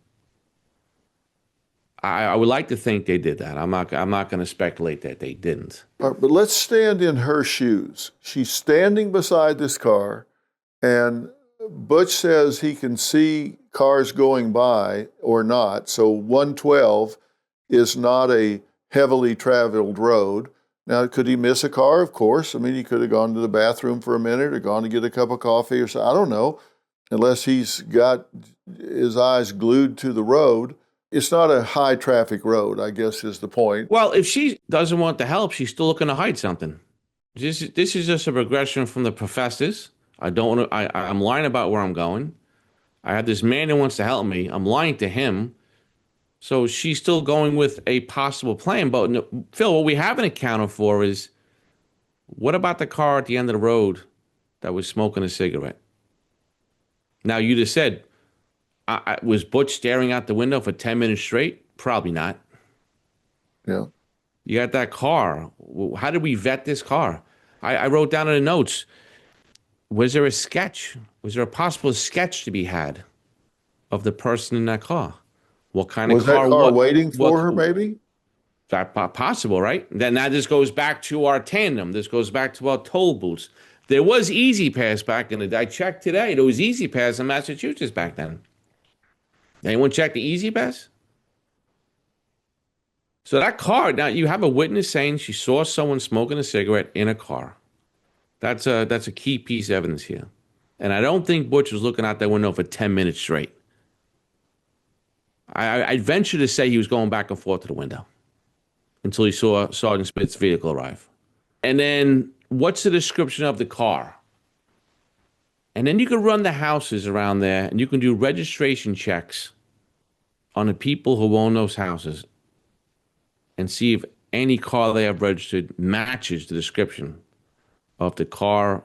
I would like to think they did that. I'm not going to speculate that they didn't. But let's stand in her shoes. She's standing beside this car, and Butch says he can see cars going by or not. So 112 is not a heavily traveled road. Now, could he miss a car? Of course. I mean, he could have gone to the bathroom for a minute or gone to get a cup of coffee or something. I don't know. Unless he's got his eyes glued to the road. It's not a high traffic road, I guess is the point. Well, if she doesn't want the help, she's still looking to hide something. This is just a regression from the professors. I'm lying about where I'm going. I have this man who wants to help me. I'm lying to him. So she's still going with a possible plan. But Phil, what we haven't accounted for is, what about the car at the end of the road that was smoking a cigarette? Now, you just said, was Butch staring out the window for 10 minutes straight? Probably not. Yeah. You got that car. How did we vet this car? I wrote down in the notes, was there a sketch? Was there a possible sketch to be had of the person in that car? What kind was of car? Was that car waiting for her, maybe? That possible, right? Then that just goes back to our tandem. This goes back to our toll booths. There was Easy Pass back in the day. I checked today. There was Easy Pass in Massachusetts back then. Anyone check the Easy Pass? So that car, now you have a witness saying she saw someone smoking a cigarette in a car. That's a key piece of evidence here. And I don't think Butch was looking out that window for 10 minutes straight. I'd venture to say he was going back and forth to the window until he saw Sergeant Smith's vehicle arrive. And then what's the description of the car? And then you can run the houses around there and you can do registration checks on the people who own those houses and see if any car they have registered matches the description of the car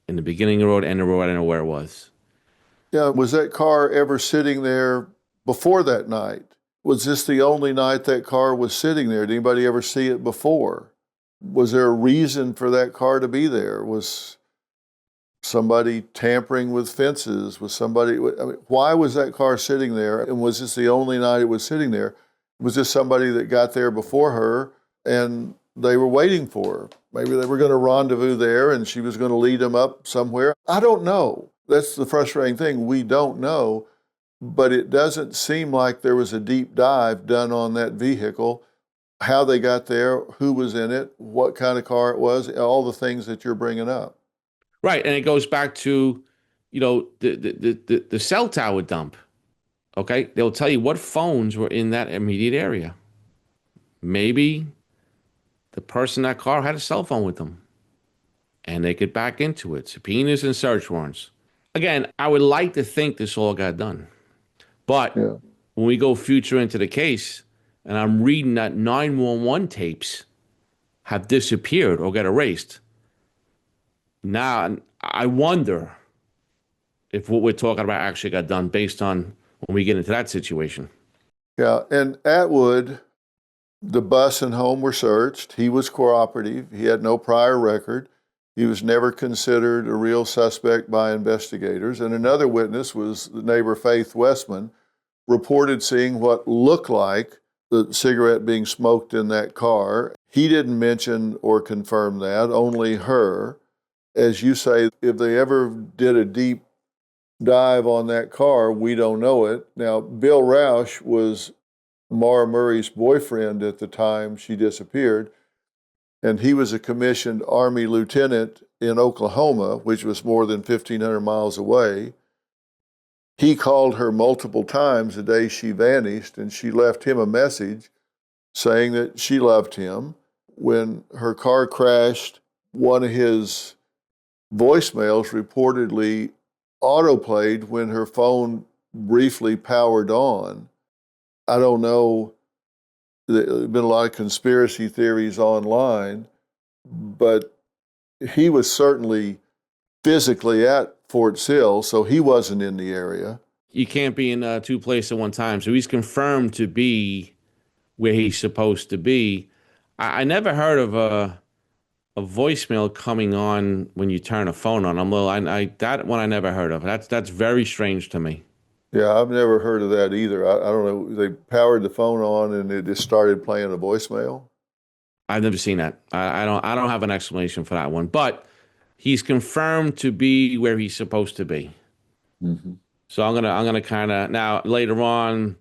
in the beginning of the road, end of the road. I don't know where it was. Yeah, was that car ever sitting there before that night? Was this the only night that car was sitting there? Did anybody ever see it before? Was there a reason for that car to be there? Was somebody tampering with fences? Was somebody, why was that car sitting there? And was this the only night it was sitting there? Was this somebody that got there before her and they were waiting for her? Maybe they were going to rendezvous there and she was going to lead them up somewhere. I don't know. That's the frustrating thing. We don't know, but it doesn't seem like there was a deep dive done on that vehicle, how they got there, who was in it, what kind of car it was, all the things that you're bringing up. Right, and it goes back to, the cell tower dump. Okay, they'll tell you what phones were in that immediate area. Maybe the person in that car had a cell phone with them, and they could back into it. Subpoenas and search warrants. Again, I would like to think this all got done, but when we go future into the case, and I'm reading that 911 tapes have disappeared or got erased. Now, I wonder if what we're talking about actually got done based on when we get into that situation. Yeah, and Atwood, the bus and home were searched. He was cooperative. He had no prior record. He was never considered a real suspect by investigators. And another witness was the neighbor Faith Westman, reported seeing what looked like the cigarette being smoked in that car. He didn't mention or confirm that, only her. As you say, if they ever did a deep dive on that car. We don't know it. Now, Bill Roush was Maura Murray's boyfriend at the time she disappeared, and he was a commissioned Army lieutenant in Oklahoma, which was more than 1,500 miles away. He called her multiple times the day she vanished, and she left him a message saying that she loved him. When her car crashed, one of his voicemails reportedly autoplayed when her phone briefly powered on. I don't know, there have been a lot of conspiracy theories online, but he was certainly physically at Fort Sill, so he wasn't in the area. You can't be in two places at one time. So he's confirmed to be where he's supposed to be. I never heard of a voicemail coming on when you turn a phone on. That one I never heard of. That's very strange to me. Yeah, I've never heard of that either. I don't know. They powered the phone on and it just started playing a voicemail. I've never seen that. I don't have an explanation for that one. But he's confirmed to be where he's supposed to be. Mm-hmm. So I'm gonna kind of now later on,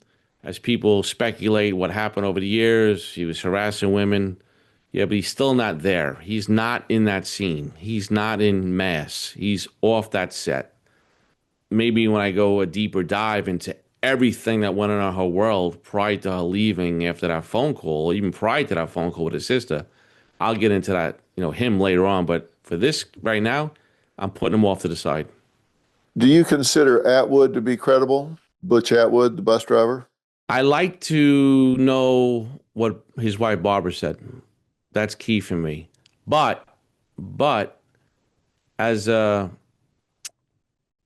as people speculate what happened over the years, he was harassing women. Yeah, but he's still not there. He's not in that scene. He's not in mass. He's off that set. Maybe when I go a deeper dive into everything that went on in her world prior to her leaving after that phone call, or even prior to that phone call with his sister, I'll get into that, him later on. But for this right now, I'm putting him off to the side. Do you consider Atwood to be credible? Butch Atwood, the bus driver? I like to know what his wife Barbara said. That's key for me. But as I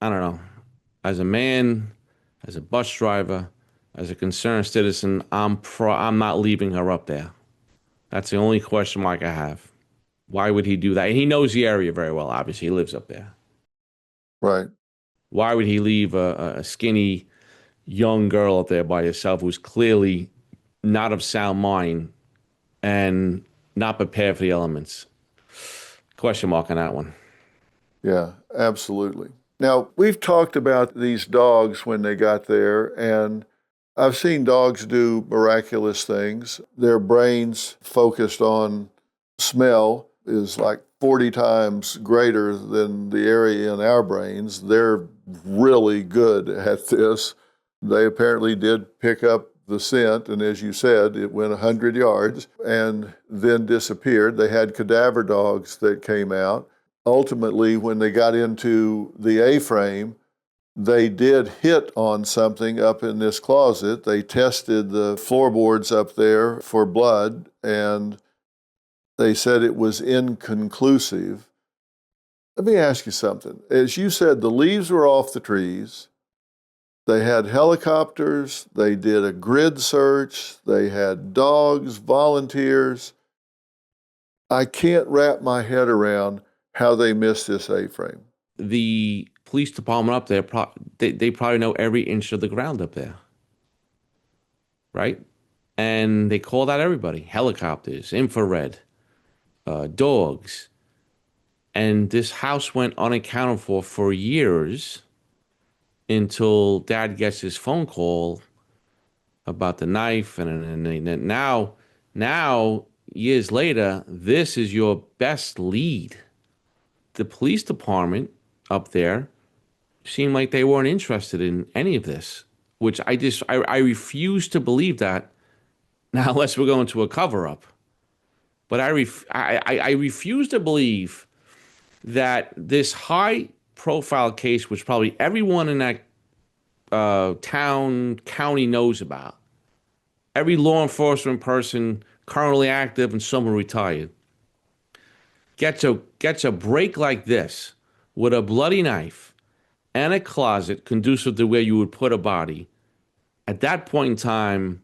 don't know, as a man, as a bus driver, as a concerned citizen, I'm not leaving her up there. That's the only question mark I have. Why would he do that? And he knows the area very well. Obviously, he lives up there. Right. Why would he leave a skinny young girl up there by herself who's clearly not of sound mind and not prepared for the elements? Question mark on that one. Yeah, absolutely. Now, we've talked about these dogs when they got there, and I've seen dogs do miraculous things. Their brains focused on smell is like 40 times greater than the area in our brains. They're really good at this. They apparently did pick up the scent, and as you said, it went 100 yards and then disappeared. They had cadaver dogs that came out. Ultimately, when they got into the A-frame, they did hit on something up in this closet. They tested the floorboards up there for blood, and they said it was inconclusive. Let me ask you something. As you said, the leaves were off the trees. They had helicopters. They did a grid search. They had dogs, volunteers. I can't wrap my head around how they missed this A-frame. The police department up there, they probably know every inch of the ground up there, right? And they called out everybody, helicopters, infrared, dogs. And this house went unaccounted for years until Dad gets his phone call about the knife. And now, years later, this is your best lead. The police department up there seemed like they weren't interested in any of this, which I refuse to believe that now, unless we're going to a cover-up. But I refuse to believe that this high-profile case, which probably everyone in that county knows about, every law enforcement person currently active and someone retired, gets a break like this with a bloody knife and a closet conducive to where you would put a body, at that point in time,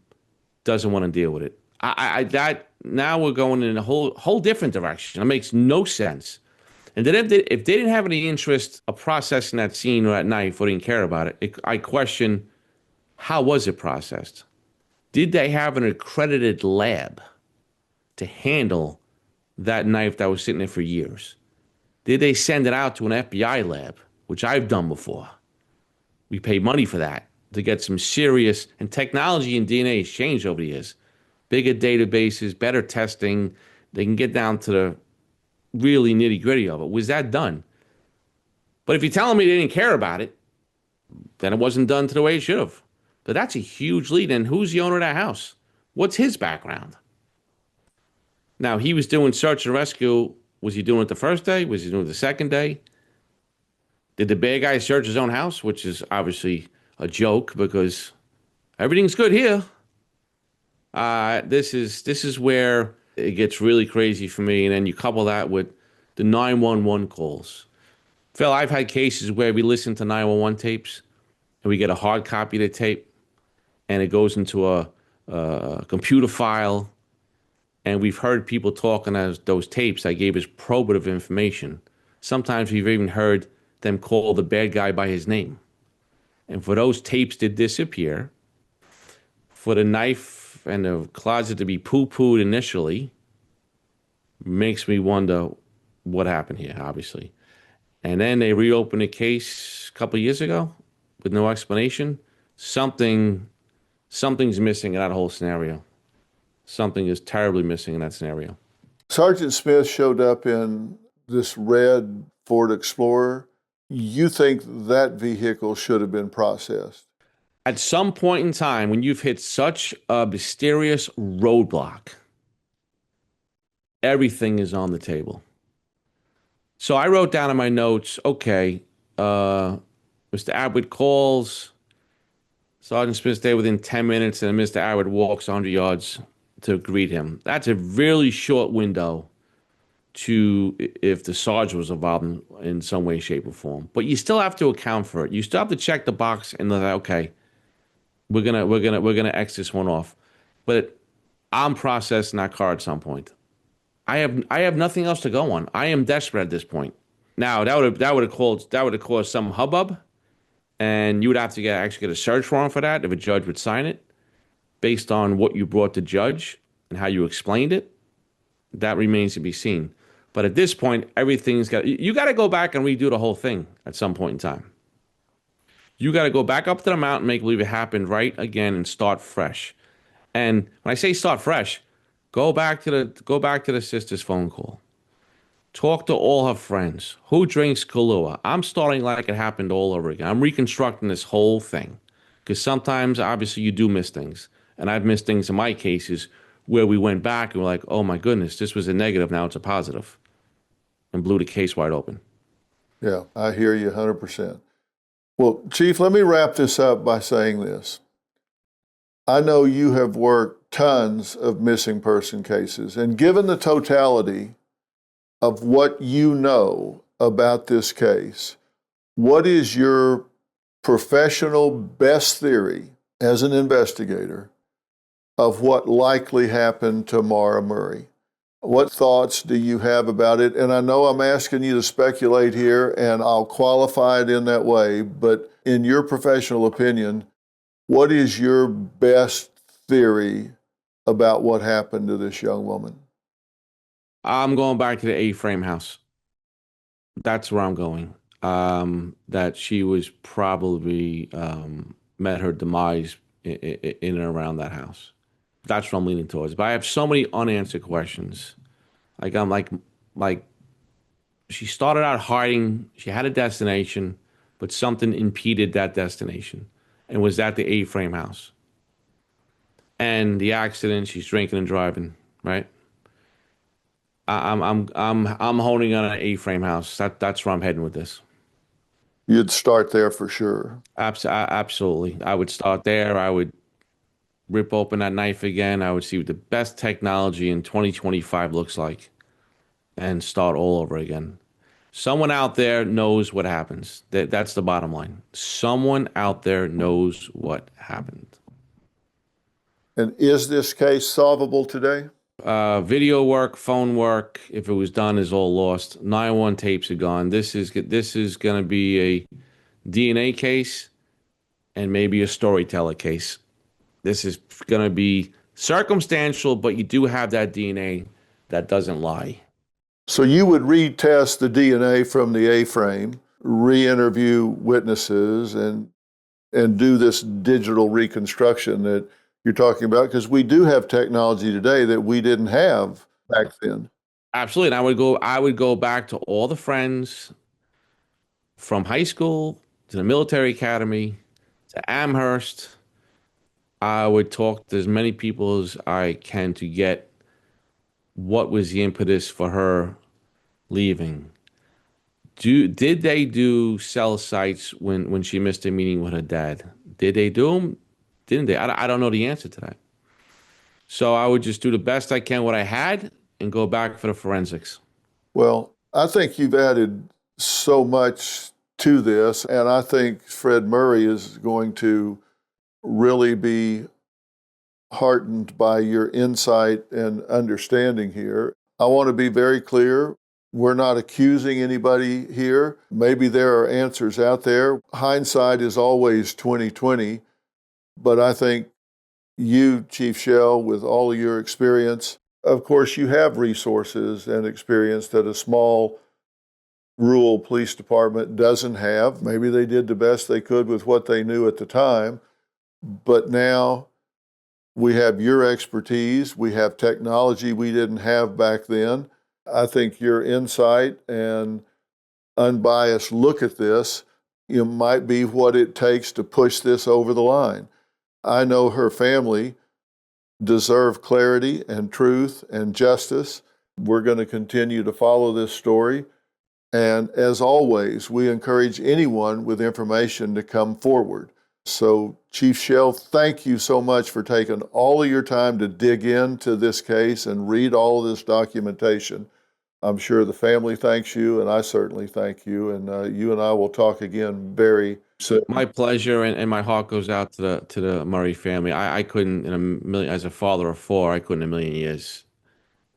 doesn't want to deal with it. That now we're going in a whole different direction. It makes no sense. And then if they didn't have any interest of processing that scene or that knife or didn't care about it, I question, how was it processed? Did they have an accredited lab to handle that knife that was sitting there for years? Did they send it out to an FBI lab, which I've done before? We pay money for that to get some serious, and technology and DNA has changed over the years. Bigger databases, better testing. They can get down to the really nitty gritty of it. Was that done? But if you're telling me they didn't care about it, then it wasn't done to the way it should have. But that's a huge lead. And who's the owner of that house? What's his background? Now, he was doing search and rescue. Was he doing it the first day? Was he doing it the second day? Did the bad guy search his own house? Which is obviously a joke because everything's good here. This is where it gets really crazy for me. And then you couple that with the 911 calls. Phil, I've had cases where we listen to 911 tapes and we get a hard copy of the tape and it goes into a computer file. And we've heard people talking as those tapes that gave us probative information. Sometimes we've even heard them call the bad guy by his name. And for those tapes to disappear, for the knife and the closet to be poo-pooed initially, makes me wonder what happened here, obviously. And then they reopened the case a couple of years ago with no explanation. Something's missing in that whole scenario. Something is terribly missing in that scenario. Sergeant Smith showed up in this red Ford Explorer. You think that vehicle should have been processed? At some point in time, when you've hit such a mysterious roadblock, everything is on the table. So I wrote down in my notes, okay, Mr. Atwood calls, Sergeant Smith's there within 10 minutes, and Mr. Atwood walks 100 yards to greet him. That's a really short window to if the sergeant was involved in some way, shape, or form. But you still have to account for it. You still have to check the box and like, okay, we're gonna X this one off. But I'm processing that car at some point. I have nothing else to go on. I am desperate at this point. Now that would have caused some hubbub, and you would have to actually get a search warrant for that if a judge would sign it, based on what you brought to judge and how you explained it. That remains to be seen. But at this point, you got to go back and redo the whole thing at some point in time. You got to go back up to the mountain, make believe it happened right again, and start fresh. And when I say start fresh, go back to the sister's phone call. Talk to all her friends. Who drinks Kahlua? I'm starting like it happened all over again. I'm reconstructing this whole thing. Because sometimes, obviously, you do miss things. And I've missed things in my cases where we went back and were like, oh my goodness, this was a negative, now it's a positive. And blew the case wide open. Yeah, I hear you 100%. Well, Chief, let me wrap this up by saying this. I know you have worked tons of missing person cases, and given the totality of what you know about this case, what is your professional best theory as an investigator of what likely happened to Maura Murray? What thoughts do you have about it? And I know I'm asking you to speculate here, and I'll qualify it in that way, but in your professional opinion, what is your best theory about what happened to this young woman? I'm going back to the A-frame house. That's where I'm going. That she was probably met her demise in and around that house. That's what I'm leaning towards. But I have so many unanswered questions. I'm like, she started out hiding. She had a destination, but something impeded that destination. And was that the A-frame house? And the accident, she's drinking and driving, right? I'm honing on an A-frame house. That's where I'm heading with this. You'd start there for sure. Absolutely. I would start there. I would rip open that knife again. I would see what the best technology in 2025 looks like and start all over again. Someone out there knows what happens. That's the bottom line. Someone out there knows what happened. And is this case solvable today? Video work, phone work, if it was done, is all lost. 911 tapes are gone. This is going to be a DNA case and maybe a storyteller case. This is going to be circumstantial, but you do have that DNA that doesn't lie. So you would retest the DNA from the A-frame, re-interview witnesses, and and do this digital reconstruction that you're talking about, because we do have technology today that we didn't have back then. Absolutely. And I would go back to all the friends from high school to the military academy to Amherst. I would talk to as many people as I can to get what was the impetus for her leaving. Did they do cell sites when she missed a meeting with her dad? Did they do them? Didn't they? I don't know the answer to that. So I would just do the best I can what I had and go back for the forensics. Well, I think you've added so much to this, and I think Fred Murray is going to really be heartened by your insight and understanding here. I want to be very clear. We're not accusing anybody here. Maybe there are answers out there. Hindsight is always 20/20, but I think you, Chief Chell, with all of your experience, of course, you have resources and experience that a small rural police department doesn't have. Maybe they did the best they could with what they knew at the time, but now we have your expertise. We have technology we didn't have back then. I think your insight and unbiased look at this, might be what it takes to push this over the line. I know her family deserve clarity and truth and justice. We're going to continue to follow this story. And as always, we encourage anyone with information to come forward. So, Chief Chell, thank you so much for taking all of your time to dig into this case and read all of this documentation. I'm sure the family thanks you, and I certainly thank you. And you and I will talk again very soon. My pleasure, and my heart goes out to the Murray family. I couldn't, in a million, as a father of four, I couldn't in a million years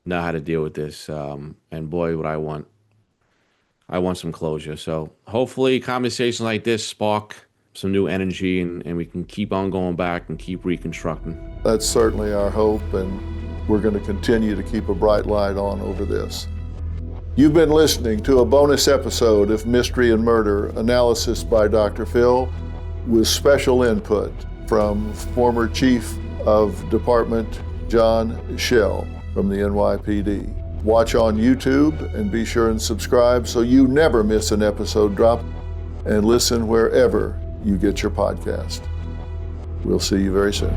know how to deal with this. And boy, would I want some closure. So hopefully conversations like this spark some new energy, and we can keep on going back and keep reconstructing. That's certainly our hope, and we're going to continue to keep a bright light on over this. You've been listening to a bonus episode of Mystery and Murder, analysis by Dr. Phil, with special input from former Chief of Department John Chell from the NYPD. Watch on YouTube and be sure and subscribe so you never miss an episode drop, and listen wherever you get your podcast. We'll see you very soon.